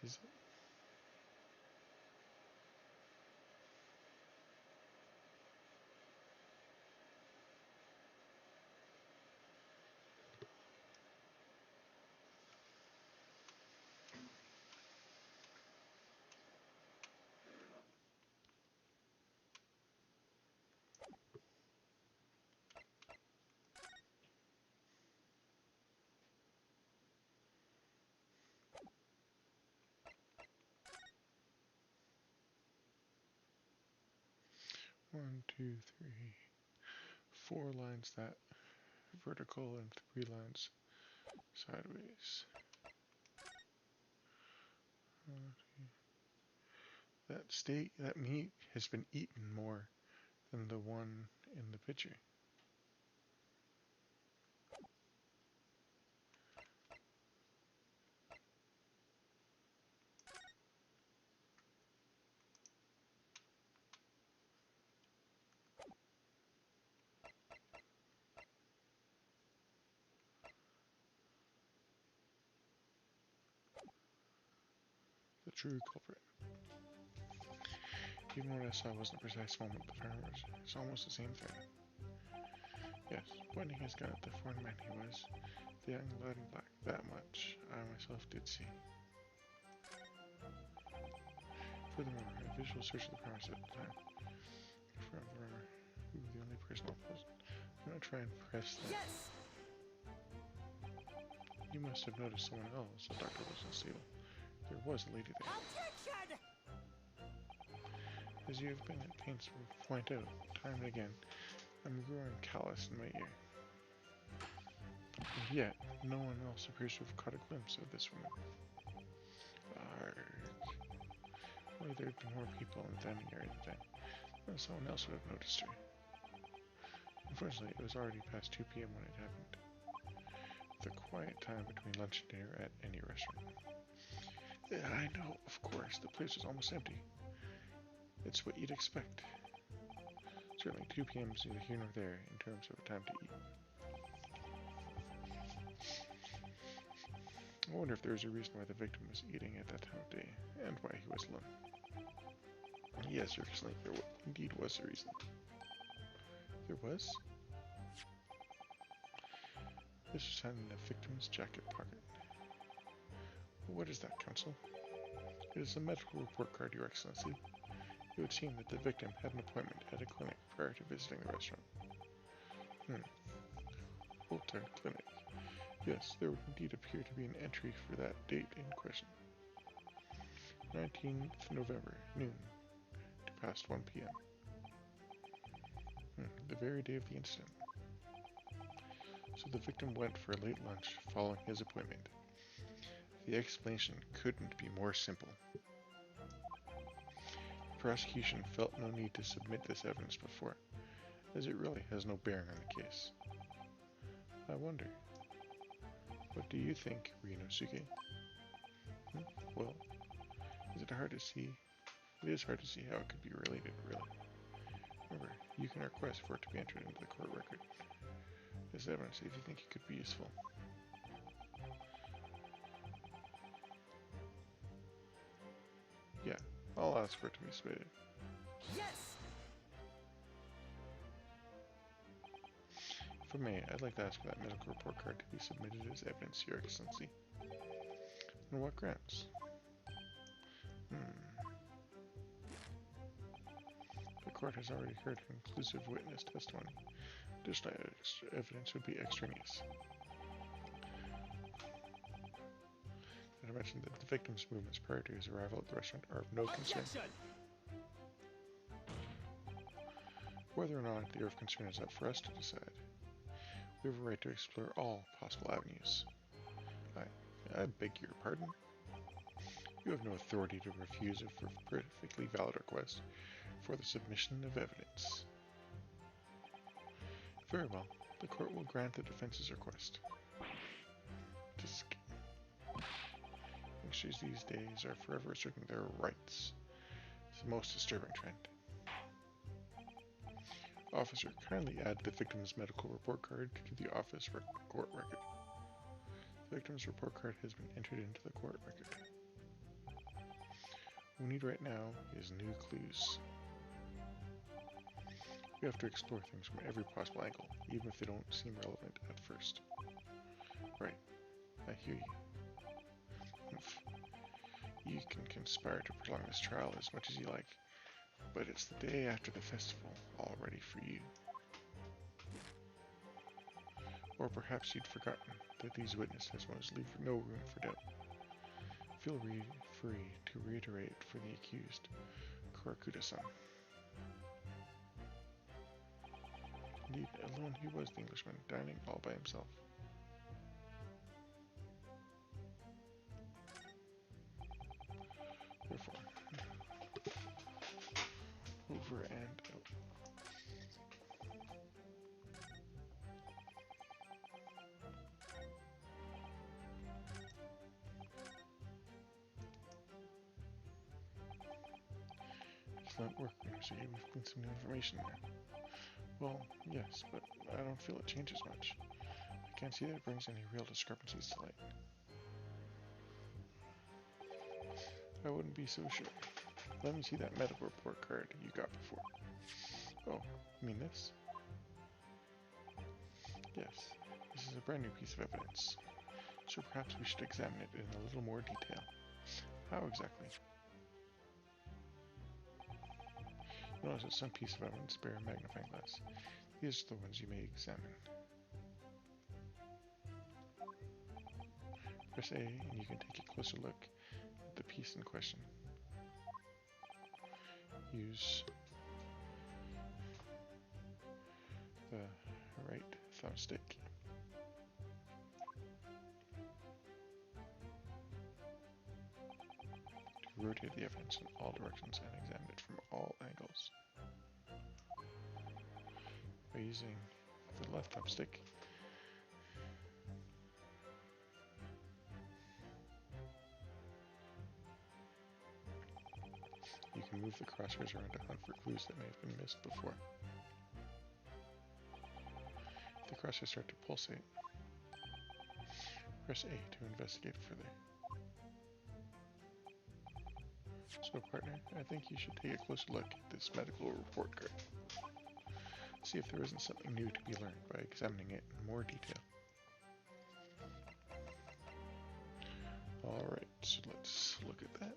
S1: Is it? One, two, three, 4 lines that vertical and 3 lines sideways. That meat has been eaten more than the one in the picture. The true culprit. Even what I saw wasn't the precise moment the farmers. It's almost the same thing. Yes, pointing his gun at the foreign man he was, the young lad in black. That much I myself did see. Furthermore, a visual search of the premises at the time. From the runner, who was the only person present. I'm gonna try and press that.
S3: Yes!
S1: You must have noticed someone else. The doctor wasn't stable. There was a lady there.
S3: Objection!
S1: As you have been at pains to point out, time and again, I'm growing callous in my ear. And yet, no one else appears to have caught a glimpse of this woman. Arg. Why there'd been more people in the dining area than then someone else would have noticed her. Unfortunately, it was already past 2 p.m. when it happened. The quiet time between lunch and dinner at any restaurant. I know, of course, the place was almost empty. It's what you'd expect. Certainly 2 p.m. is neither here nor there in terms of a time to eat. I wonder if there was a reason why the victim was eating at that time of day, and why he was alone. Yes, seriously, there indeed was a reason. There was? This was found in the victim's jacket pocket. What is that, Counsel? It is a medical report card, Your Excellency. It would seem that the victim had an appointment at a clinic prior to visiting the restaurant. Voltaire Clinic. Yes, there would indeed appear to be an entry for that date in question. 19th November, noon, to past 1 p.m. The very day of the incident. So the victim went for a late lunch following his appointment. The explanation couldn't be more simple. The prosecution felt no need to submit this evidence before, as it really has no bearing on the case. I wonder, what do you think, Ryunosuke? Well, is it hard to see? It is hard to see how it could be related, really. Remember, you can request for it to be entered into the court record as evidence if you think it could be useful. Yeah, I'll ask for it to be submitted.
S3: Yes!
S1: If I may, I'd like to ask for that medical report card to be submitted as evidence, Your Excellency. On what grounds? The court has already heard conclusive witness testimony. Additional evidence would be extraneous. Did I mention that the victim's movements prior to his arrival at the restaurant are of no concern? Whether or not they are of concern is up for us to decide. We have a right to explore all possible avenues. I beg your pardon? You have no authority to refuse a perfectly valid request for the submission of evidence. Very well, the court will grant the defense's request. Youngsters these days are forever asserting their rights. It's the most disturbing trend. Officer, kindly add the victim's medical report card to the office court record. The victim's report card has been entered into the court record. What we need right now is new clues. We have to explore things from every possible angle, even if they don't seem relevant at first. Right, I hear you. You can conspire to prolong this trial as much as you like, but it's the day after the festival, all ready for you. Or perhaps you'd forgotten that these witness testimonies leave no room for doubt. Feel free to reiterate for the accused, Kurakuda-san. Indeed, alone he was the Englishman, dining all by himself. Therefore, over and out. It's not working, so we've gained some new information there. Well, yes, but I don't feel it changes much. I can't see that it brings any real discrepancies to light. I wouldn't be so sure. Let me see that medical report card you got before. Oh, you mean this? Yes, this is a brand new piece of evidence. So perhaps we should examine it in a little more detail. How exactly? Notice that some pieces of evidence bear a magnifying glass. These are the ones you may examine. Press A and you can take a closer look at the piece in question. Use the right thumbstick. To rotate the evidence in all directions and examine it from all angles. By using the left thumbstick, you can move the crosshairs around to hunt for clues that may have been missed before. If the crosshairs start to pulsate, press A to investigate further. So partner, I think you should take a closer look at this medical report card. See if there isn't something new to be learned by examining it in more detail. Alright, so let's look at that.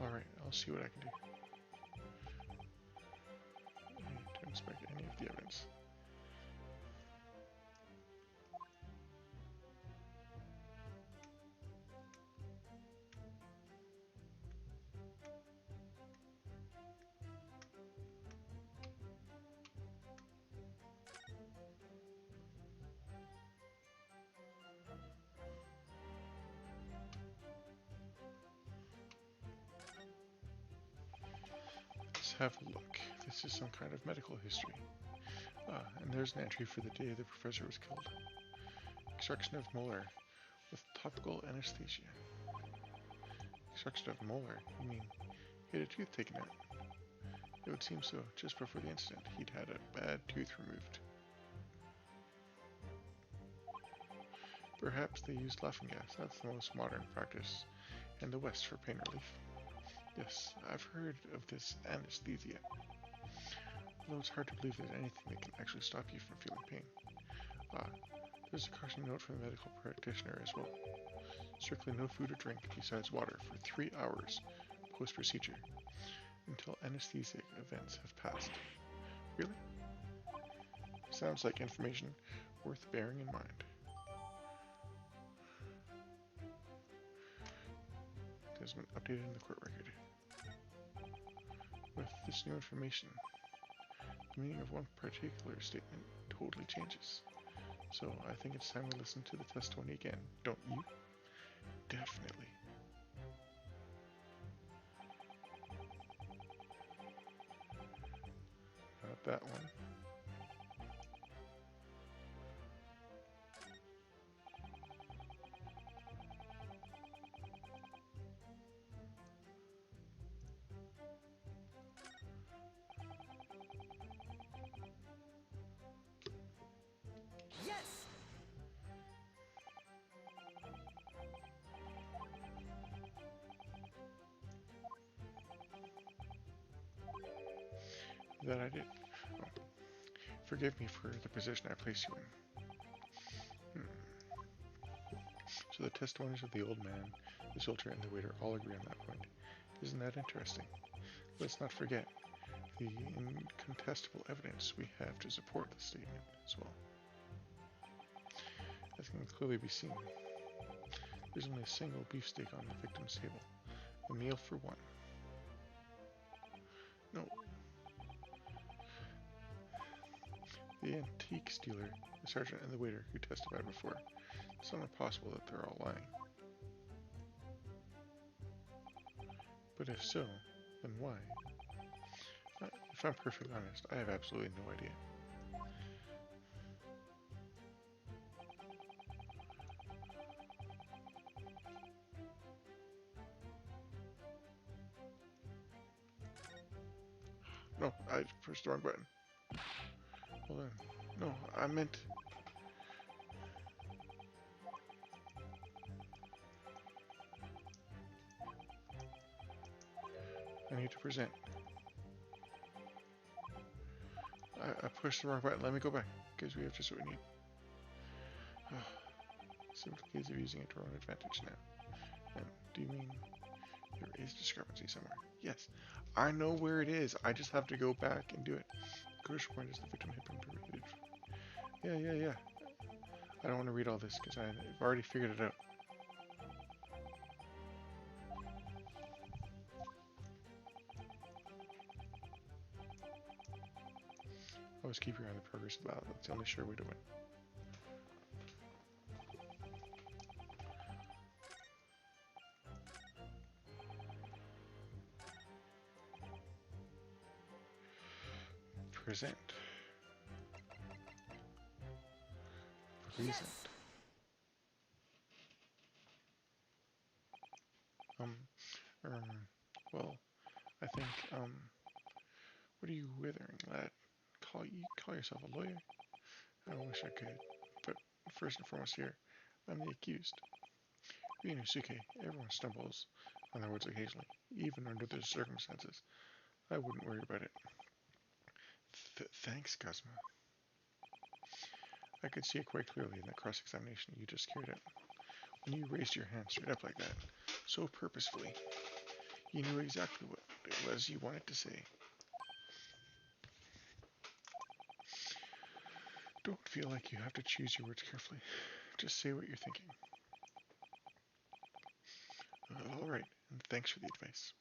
S1: Alright, I'll see what I can do. To inspect any of the evidence. Let's have a look. This is some kind of medical history. And there's an entry for the day the professor was killed. Extraction of molar with topical anesthesia. Extraction of molar? You mean he had a tooth taken out? It would seem so. Just before the incident, he'd had a bad tooth removed. Perhaps they used laughing gas. That's the most modern practice in the West for pain relief. Yes, I've heard of this anesthesia. Although it's hard to believe there's anything that can actually stop you from feeling pain. There's a caution note from the medical practitioner as well. Strictly no food or drink besides water for 3 hours post-procedure until anesthetic events have passed. Really? Sounds like information worth bearing in mind. It has been updated in the court record. With this new information, the meaning of one particular statement totally changes. So I think it's time we listen to the testimony again, don't you? Definitely. Not that one.
S3: Yes!
S1: That I did. Oh. Forgive me for the position I placed you in. So the testimonies of the old man, the soldier, and the waiter all agree on that point. Isn't that interesting? Let's not forget the incontestable evidence we have to support the statement as well. As can clearly be seen, there's only a single beefsteak on the victim's table. A meal for one. No. The antiques dealer, the sergeant, and the waiter who testified before. It's not impossible that they're all lying. But if so, then why? If I'm perfectly honest, I have absolutely no idea. No, I pressed the wrong button. Hold on. No, I meant... I need to present. I pushed the wrong button. Let me go back, because we have just what we need. Simple case of using it to our own advantage now. And do you mean there is discrepancy somewhere? Yes. I know where it is. I just have to go back and do it. The crucial point is the victim had been permitted. Yeah. I don't want to read all this because I've already figured it out. Always keep your eye on the progress of the battle. That's the only sure way to win. Present.
S3: Yes.
S1: Well, I think, what are you withering, lad? Call yourself a lawyer? I wish I could, but first and foremost here, I'm the accused. Ryunosuke, everyone stumbles on their words occasionally, even under those circumstances. I wouldn't worry about it. Thanks, Kazuma. I could see it quite clearly in that cross-examination you just carried out. When you raised your hand straight up like that, so purposefully, you knew exactly what it was you wanted to say. Don't feel like you have to choose your words carefully. Just say what you're thinking. Alright, and thanks for the advice.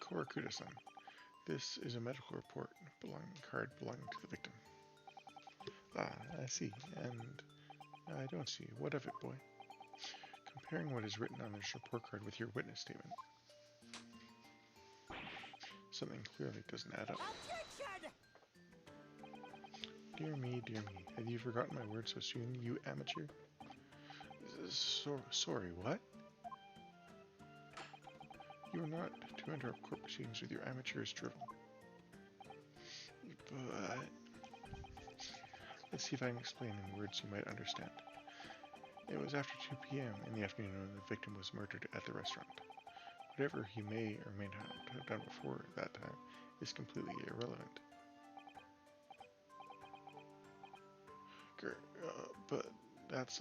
S1: Korakuda-san, this is a medical report card belonging to the victim. Ah, I see, and I don't see. What of it, boy? Comparing what is written on this report card with your witness statement, something clearly doesn't add up. Dear me, have you forgotten my words so soon, you amateur? Sorry, what? You are not to enter court proceedings with your amateurish drivel. But... let's see if I can explain in words you might understand. It was after 2 p.m. in the afternoon when the victim was murdered at the restaurant. Whatever he may or may not have done before that time is completely irrelevant. But that's,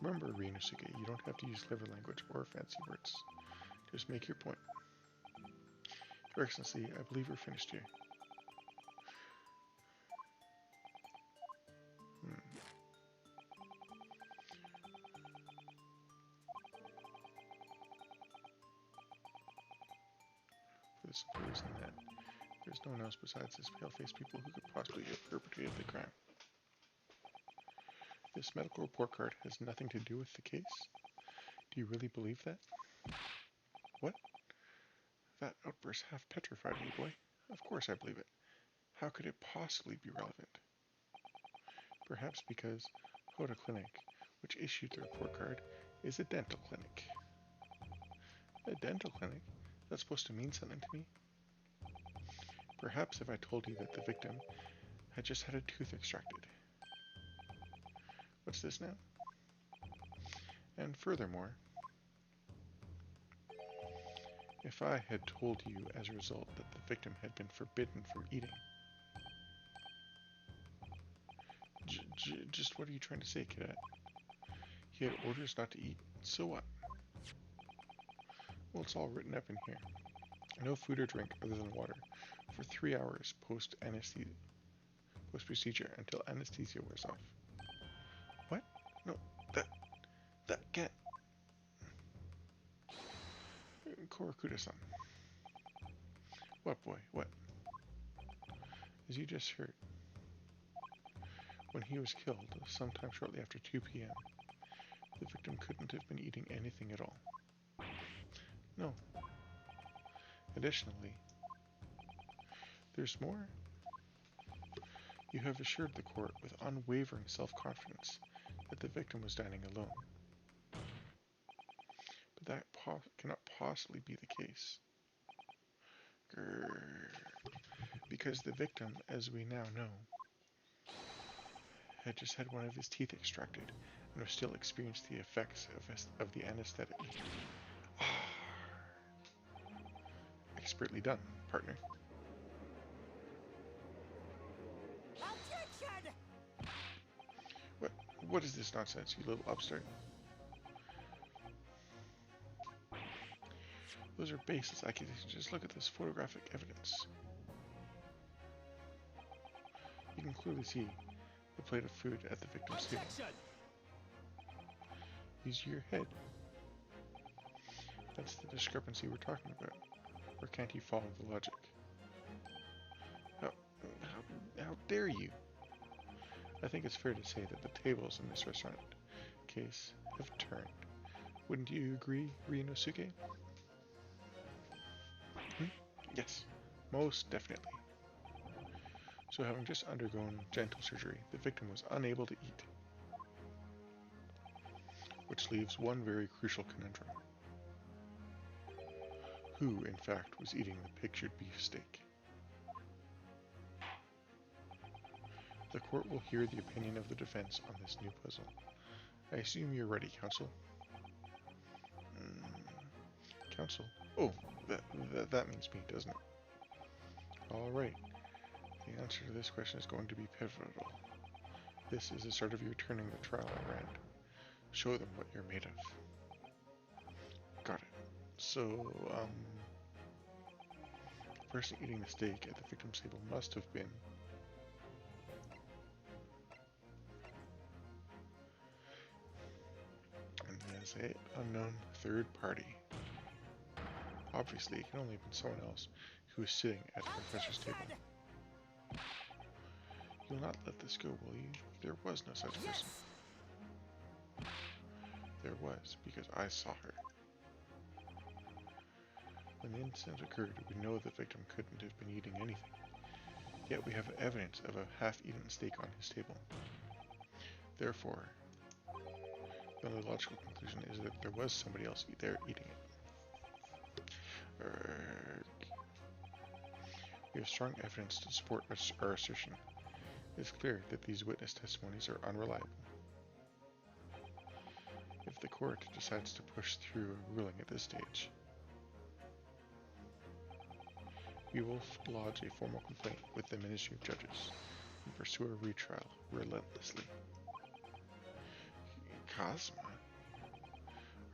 S1: Remember, Ryunosuke, you don't have to use clever language or fancy words. Just make your point. Your Excellency, I believe we're finished here. For the simple reason that there's no one else besides this pale-faced people who could possibly have perpetrated the crime. This medical report card has nothing to do with the case? Do you really believe that? What? That outburst half petrified me, boy. Of course I believe it. How could it possibly be relevant? Perhaps because Hoda Clinic, which issued the report card, is a dental clinic. A dental clinic? That's supposed to mean something to me? Perhaps if I told you that the victim had just had a tooth extracted. What's this now? And furthermore, if I had told you as a result that the victim had been forbidden from eating. Just what are you trying to say, cadet? He had orders not to eat, so what? Well, it's all written up in here. No food or drink other than water for 3 hours post-procedure until anesthesia wears off. What? No, that can't. Korakuda-san. What, boy? What? As you just heard, when he was killed, sometime shortly after 2 p.m., the victim couldn't have been eating anything at all. No. Additionally, there's more. You have assured the court with unwavering self-confidence that the victim was dining alone. But that cannot possibly be the case. Because the victim, as we now know, had just had one of his teeth extracted and was still experiencing the effects of the anesthetic. Expertly done, partner.
S3: Objection!
S1: What is this nonsense, you little upstart? Those are baseless accusations. Just look at this photographic evidence. You can clearly see the plate of food at the victim's table. Use your head. That's the discrepancy we're talking about. Or can't you follow the logic? How dare you? I think it's fair to say that the tables in this restaurant case have turned. Wouldn't you agree, Ryunosuke? Yes, most definitely. So having just undergone gentle surgery, the victim was unable to eat. Which leaves one very crucial conundrum. Who, in fact, was eating the pictured beefsteak? The court will hear the opinion of the defense on this new puzzle. I assume you're ready, counsel. Counsel? Oh, that means me, doesn't it? All right. The answer to this question is going to be pivotal. This is the start of your turning the trial around. Show them what you're made of. Got it. So, the person eating the steak at the victim's table must have been an unknown third party. Obviously, it can only have been someone else who was sitting at the professor's table. You'll not let this go, will you? There was no such person. There was, because I saw her. When the incident occurred, we know the victim couldn't have been eating anything. Yet we have evidence of a half-eaten steak on his table. Therefore, the only logical conclusion is that there was somebody else there eating it. We have strong evidence to support our assertion. It is clear that these witness testimonies are unreliable. If the court decides to push through a ruling at this stage, we will lodge a formal complaint with the Ministry of Justice and pursue a retrial relentlessly. Kazuma?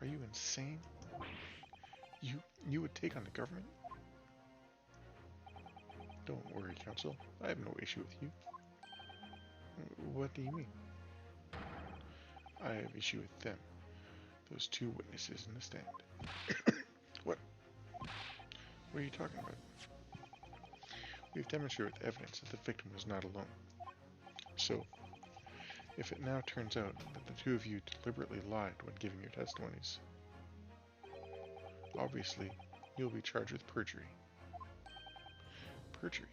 S1: Are you insane? You would take on the government? Don't worry, counsel. I have no issue with you. What do you mean? I have issue with them. Those two witnesses in the stand. What? What are you talking about? We've demonstrated with evidence that the victim was not alone. So, if it now turns out that the two of you deliberately lied when giving your testimonies, obviously, you'll be charged with perjury. Perjury?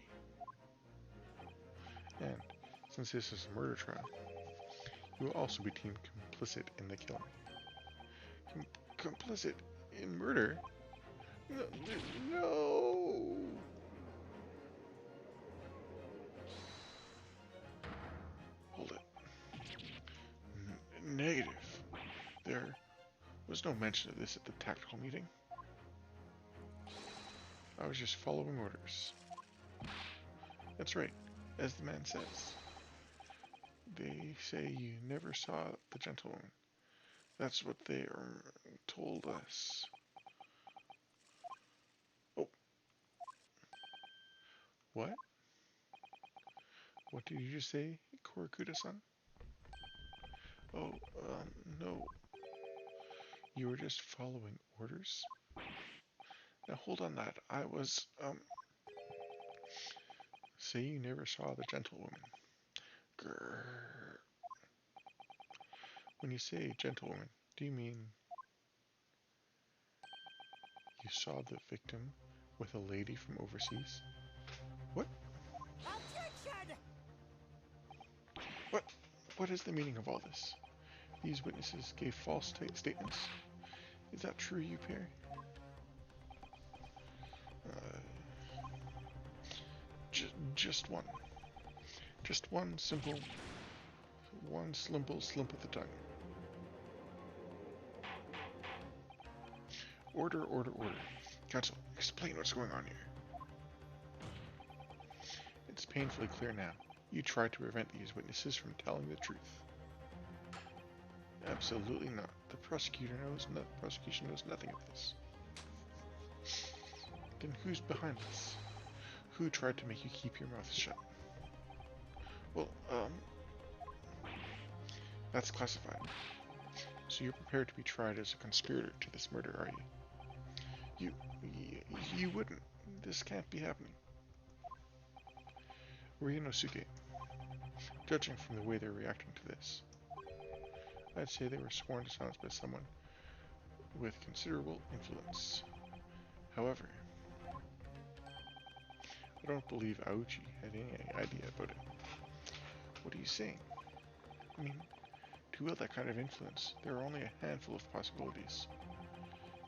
S1: And, since this is a murder trial, you will also be deemed complicit in the killing. Complicit in murder? No! Hold it. Negative. There was no mention of this at the tactical meeting. I was just following orders. That's right, as the man says. They say you never saw the gentlewoman. That's what they told us. Oh. What? What did you just say, Korakuda-san? Oh, no. You were just following orders? Now hold on that. I was, Say you never saw the gentlewoman. Grrr. When you say gentlewoman, do you mean you saw the victim with a lady from overseas? What?
S3: Objection!
S1: What? What is the meaning of all this? These witnesses gave false statements. Is that true, you pair? Just one. Just one simple slip of the tongue. Order, order, order. Counsel, explain what's going on here. It's painfully clear now. You tried to prevent these witnesses from telling the truth. Absolutely not. The prosecution knows nothing of this. Then who's behind this? Who tried to make you keep your mouth shut? Well, that's classified. So you're prepared to be tried as a conspirator to this murder, are you? You wouldn't. This can't be happening. Ryunosuke, judging from the way they're reacting to this, I'd say they were sworn to silence by someone with considerable influence. However, I don't believe Aochi had any idea about it. What are you saying? I mean, to wield that kind of influence, there are only a handful of possibilities.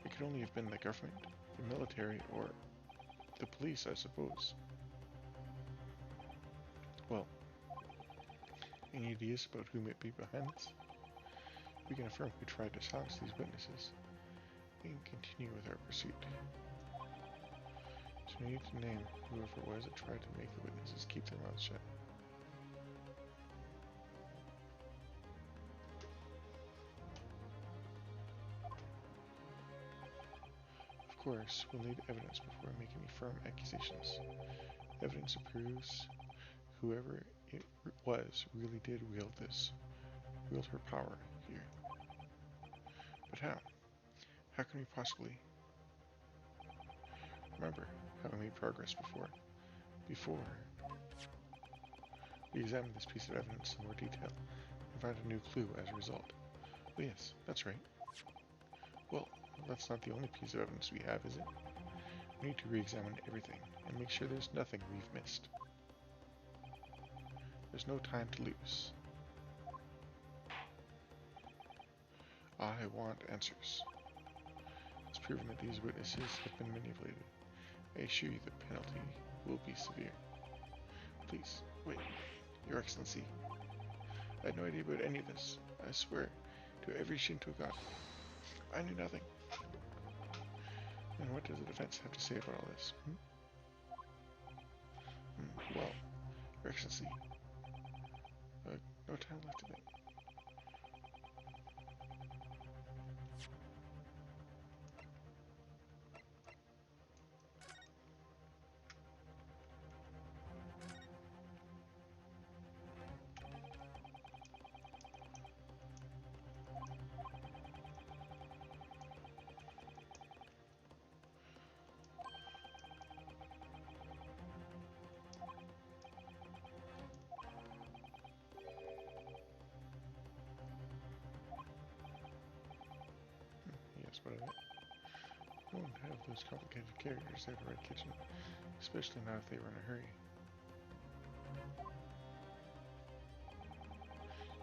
S1: It could only have been the government, the military, or the police, I suppose. Well, any ideas about who might be behind this? We can affirm who tried to silence these witnesses and continue with our pursuit. So we need to name whoever it was that tried to make the witnesses keep their mouths shut. Of course, we'll need evidence before we make any firm accusations. Evidence proves whoever it was really did wield her power here. But how? How can we possibly? Remember how we made progress before we examined this piece of evidence in more detail and found a new clue as a result. Oh yes, that's right. Well, that's not the only piece of evidence we have, is it? We need to re-examine everything and make sure there's nothing we've missed. There's no time to lose. I want answers. It's proven that these witnesses have been manipulated. I assure you the penalty will be severe. Please, wait. Your Excellency, I had no idea about any of this. I swear to every Shinto god, I knew nothing. And what does the defense have to say about all this? Well, Your Excellency, no time left to think. Yes, but I won't have those complicated characters at the Red Kitchen, especially not if they were in a hurry.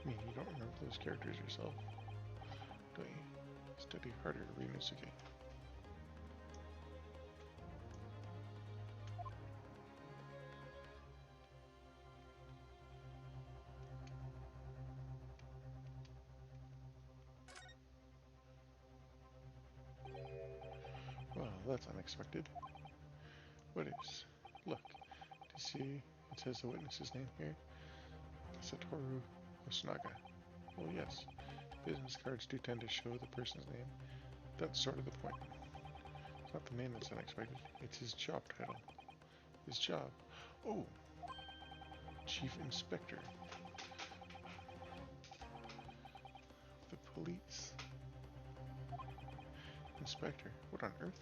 S1: I mean, you don't remember those characters yourself, don't you? Study harder, Ryunosuke. Well, that's unexpected. What is? Look, do you see it says the witness's name here? Satoru Hosonaga. Well, yes, business cards do tend to show the person's name. That's sort of the point. It's not the name that's unexpected, it's his job title. his job. Oh, Chief Inspector. The police. Inspector? What on earth?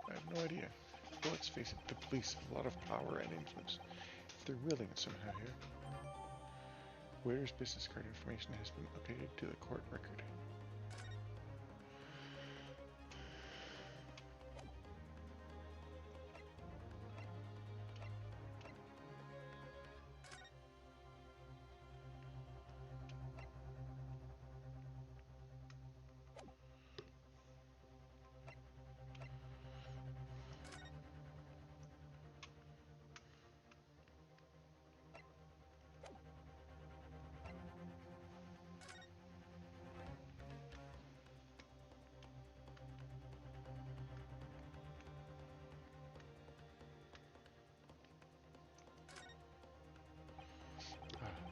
S1: I have no idea. But let's face it, the police have a lot of power and influence. If they're wielding it somehow here. Waiter's business card information has been updated to the court record.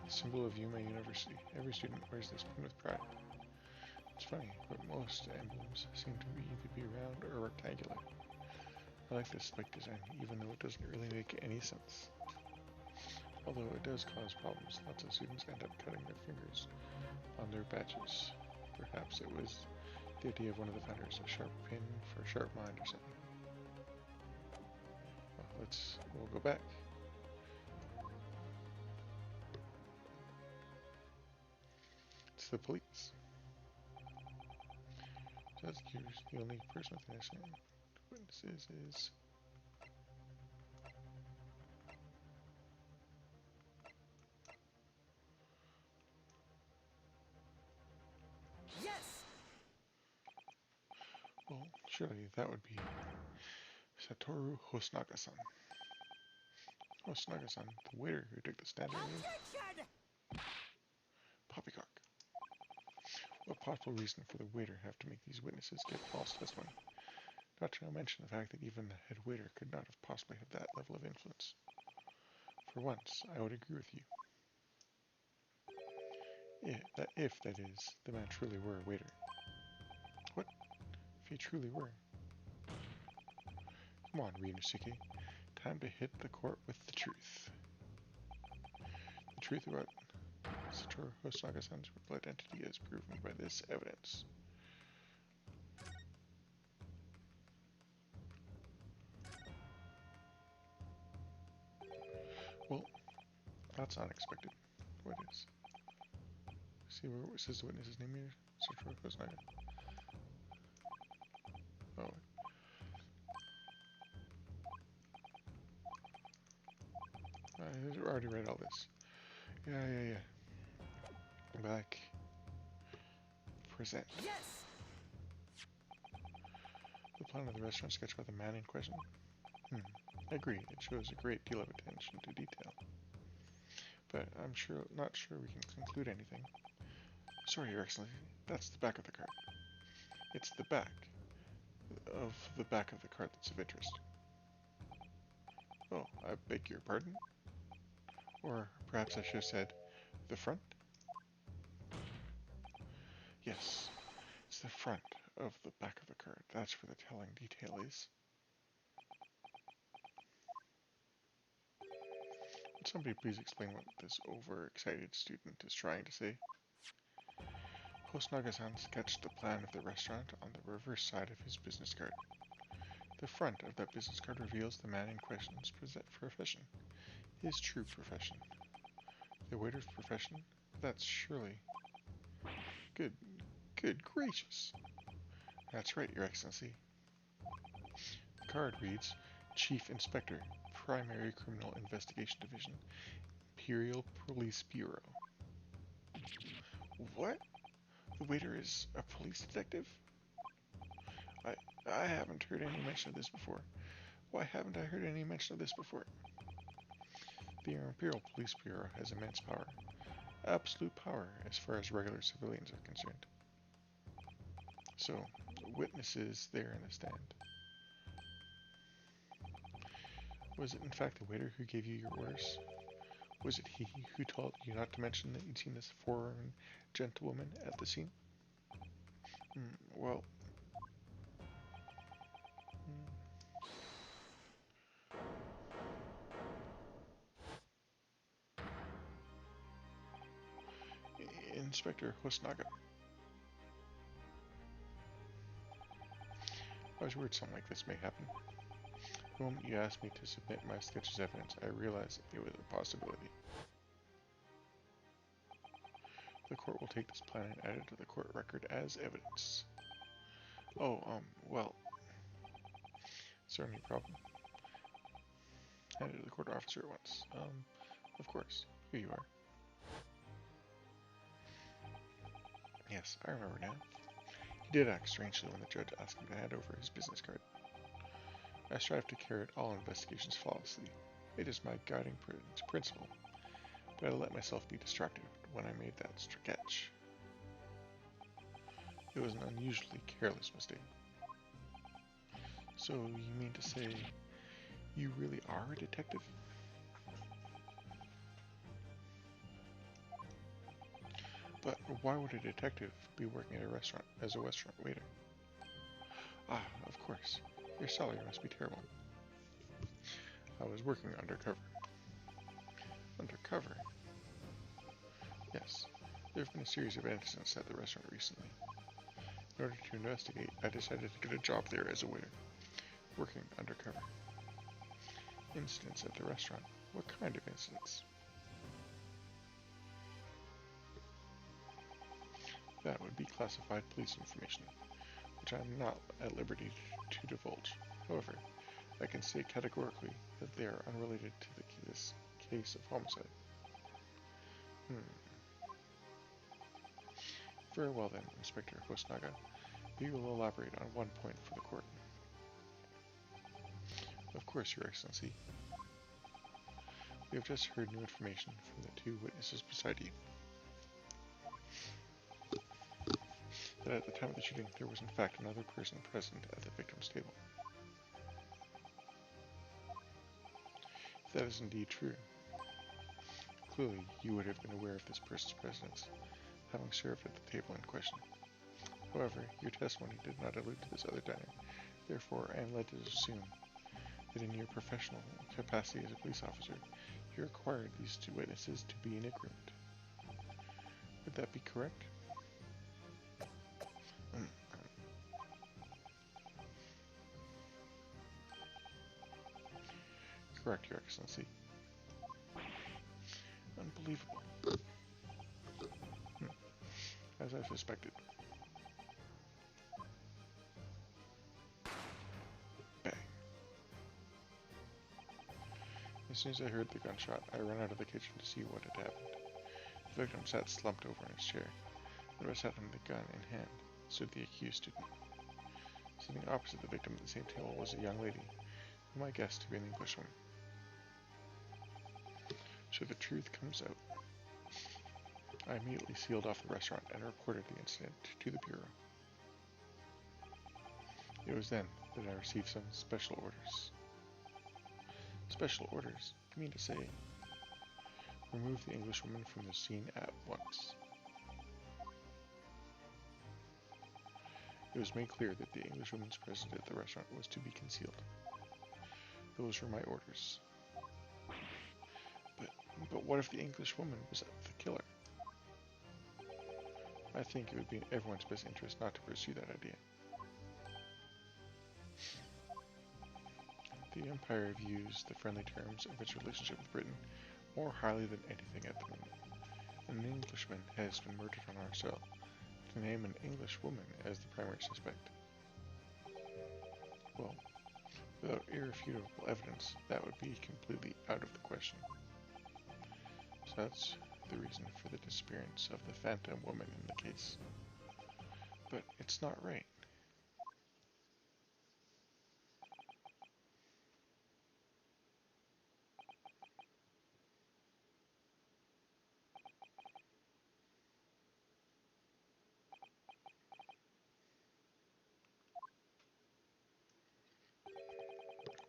S1: Symbol of Yuma University. Every student wears this pin with pride. It's funny, but most emblems seem to be either be round or rectangular. I like this spike design, even though it doesn't really make any sense. Although it does cause problems, lots of students end up cutting their fingers on their badges. Perhaps it was the idea of one of the founders, a sharp pin for a sharp mind or something. Well, we'll go back. It's the police. Prosecutor's the only person with innocent witnesses is...
S3: Yes!
S1: Well, surely that would be Satoru Hosnaga-san. Hosnaga-san, the waiter who took the stand earlier.
S3: Objection!
S1: Poppycock. What possible reason for the waiter have to make these witnesses give false testimony? Not to mention the fact that even the head waiter could not have possibly had that level of influence. For once, I would agree with you. If that is, the man truly were a waiter. What? If he truly were? Come on, Ryunosuke. Time to hit the court with the truth. The truth about Satoru Hosnaga-san's real identity is proven by this evidence. Well, that's unexpected. What is? See where it says the witness's name here? Satoru Hosnaga. Oh. I already read all this. Yeah. Back. Present.
S3: Yes!
S1: The plan of the restaurant sketched by the man in question. Agreed. It shows a great deal of attention to detail. But I'm not sure we can conclude anything. Sorry, Your Excellency. That's the back of the card. It's the back of the card that's of interest. Oh, I beg your pardon? Or perhaps I should have said, the front? Yes, it's the front of the back of the card. That's where the telling detail is. Would somebody please explain what this overexcited student is trying to say? Hosnaga-san sketched the plan of the restaurant on the reverse side of his business card. The front of that business card reveals the man in question's profession, his true profession. The waiter's profession? That's surely... Good gracious! That's right, Your Excellency. The card reads, Chief Inspector, Primary Criminal Investigation Division, Imperial Police Bureau. What? The waiter is a police detective? I haven't heard any mention of this before. Why haven't I heard any mention of this before? The Imperial Police Bureau has immense power. Absolute power as far as regular civilians are concerned. So, witnesses there in the stand. Was it in fact the waiter who gave you your orders? Was it he who told you not to mention that you'd seen this foreign gentlewoman at the scene? Well... Inspector Hosnaga. I was worried something like this may happen. The moment you asked me to submit my sketch as evidence, I realized it was a possibility. The court will take this plan and add it to the court record as evidence. Oh, well, is there any problem? Hand it to the court officer at once. Of course. Here you are. Yes, I remember now. He did act strangely when the judge asked him to hand over his business card. I strive to carry out all investigations flawlessly. It is my guiding principle. But I let myself be distracted when I made that sketch. It was an unusually careless mistake. So, you mean to say you really are a detective? But why would a detective be working at a restaurant as a restaurant waiter? Ah, of course. Your salary must be terrible. I was working undercover. Undercover? Yes. There have been a series of incidents at the restaurant recently. In order to investigate, I decided to get a job there as a waiter, working undercover. Incidents at the restaurant? What kind of incidents? That would be classified police information, which I am not at liberty to divulge. However, I can say categorically that they are unrelated to this case of homicide. Very well then, Inspector Hosnaga. We will elaborate on one point for the court. Of course, Your Excellency. We have just heard new information from the two witnesses beside you. That at the time of the shooting, there was in fact another person present at the victim's table. If that is indeed true, clearly you would have been aware of this person's presence, having served at the table in question. However, your testimony did not allude to this other diner. Therefore, I am led to assume that in your professional capacity as a police officer, you required these two witnesses to be in agreement. Would that be correct? Correct, Your Excellency. Unbelievable. As I suspected. Bang. As soon as I heard the gunshot, I ran out of the kitchen to see what had happened. The victim sat slumped over in his chair, and beside him, the gun in hand, stood the accused student. Sitting opposite the victim at the same table was a young lady, whom I guessed to be an Englishwoman. So the truth comes out. I immediately sealed off the restaurant and reported the incident to the Bureau. It was then that I received some special orders. Special orders? You mean to say, remove the Englishwoman from the scene at once. It was made clear that the Englishwoman's presence at the restaurant was to be concealed. Those were my orders. But what if the Englishwoman was the killer? I think it would be in everyone's best interest not to pursue that idea. The Empire views the friendly terms of its relationship with Britain more highly than anything at the moment. An Englishman has been murdered on our soil. To name an Englishwoman as the primary suspect, well, without irrefutable evidence, that would be completely out of the question. So that's the reason for the disappearance of the phantom woman in the case. But it's not right.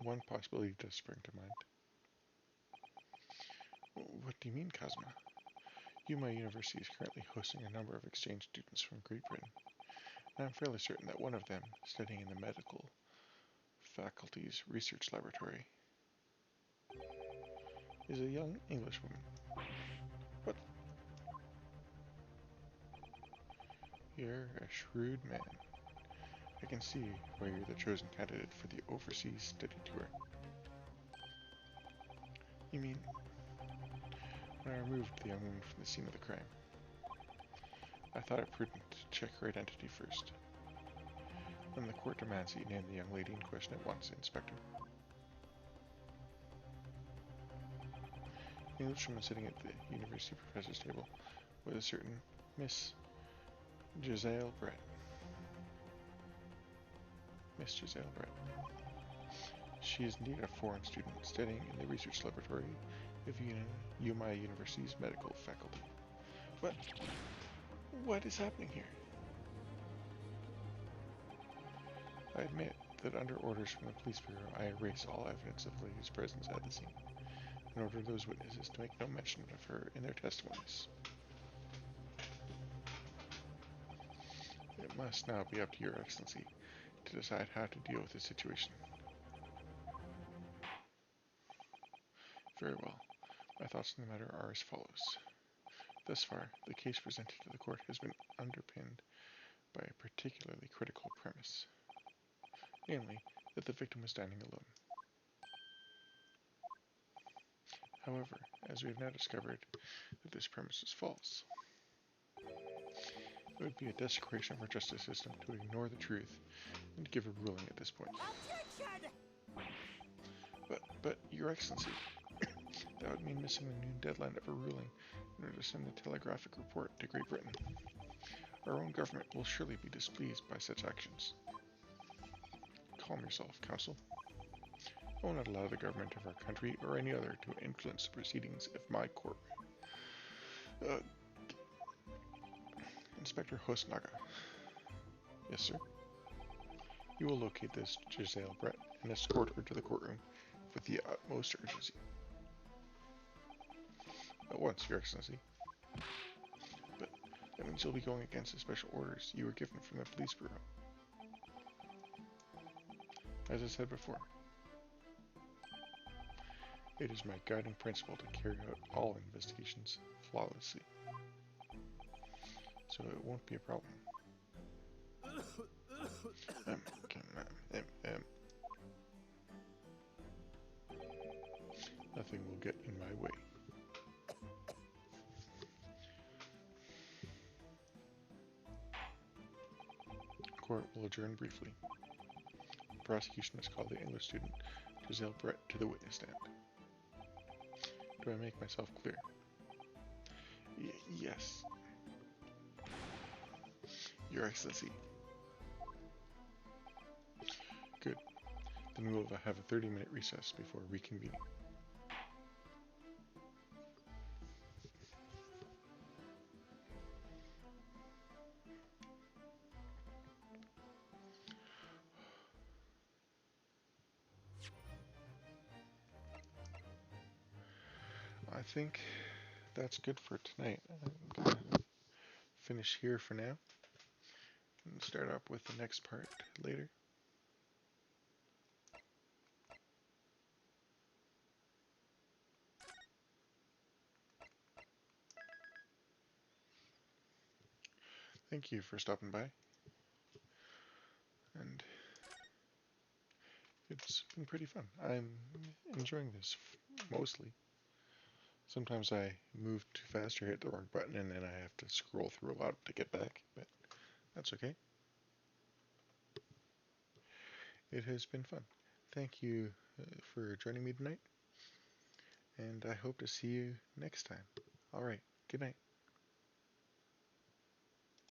S1: One possibility does spring to mind. What do you mean, Cosma? Yuma University is currently hosting a number of exchange students from Great Britain. I'm fairly certain that one of them, studying in the medical faculty's research laboratory, is a young Englishwoman. What? You're a shrewd man. I can see why you're the chosen candidate for the overseas study tour. You mean, when I removed the young woman from the scene of the crime, I thought it prudent to check her identity first. When the court demands that you name the young lady in question at once, Inspector. The Englishwoman sitting at the university professor's table was a certain Miss Giselle Brett. Miss Giselle Brett. She is indeed a foreign student studying in the research laboratory of Yumai University's medical faculty. What is happening here? I admit that under orders from the police bureau, I erase all evidence of the lady's presence at the scene, and order those witnesses to make no mention of her in their testimonies. It must now be up to Your Excellency to decide how to deal with the situation. Very well. My thoughts on the matter are as follows. Thus far, the case presented to the court has been underpinned by a particularly critical premise, namely, that the victim was dining alone. However, as we have now discovered that this premise is false, it would be a desecration of our justice system to ignore the truth and give a ruling at this point.
S3: Objection!
S1: But, Your Excellency, that would mean missing the noon deadline of a ruling in order to send the telegraphic report to Great Britain. Our own government will surely be displeased by such actions. Calm yourself, Counsel. I will not allow the government of our country or any other to influence the proceedings of my court. Inspector Hosnaga. Yes, sir. You will locate this Giselle Brett and escort her to the courtroom with the utmost urgency. At once, Your Excellency. But that means you'll be going against the special orders you were given from the police bureau. As I said before, it is my guiding principle to carry out all investigations flawlessly. So it won't be a problem. Nothing will get in my way. Court will adjourn briefly. The prosecution has called the English student, Giselle Brett, to the witness stand. Do I make myself clear? Yes. Your Excellency. Good. Then we will have a 30-minute recess before reconvening. I think that's good for tonight. I'm gonna finish here for now and start up with the next part later. Thank you for stopping by, and it's been pretty fun. I'm enjoying this mostly. Sometimes I move too fast or hit the wrong button and then I have to scroll through a lot to get back, but that's okay. It has been fun. Thank you for joining me tonight, and I hope to see you next time. Alright, good night.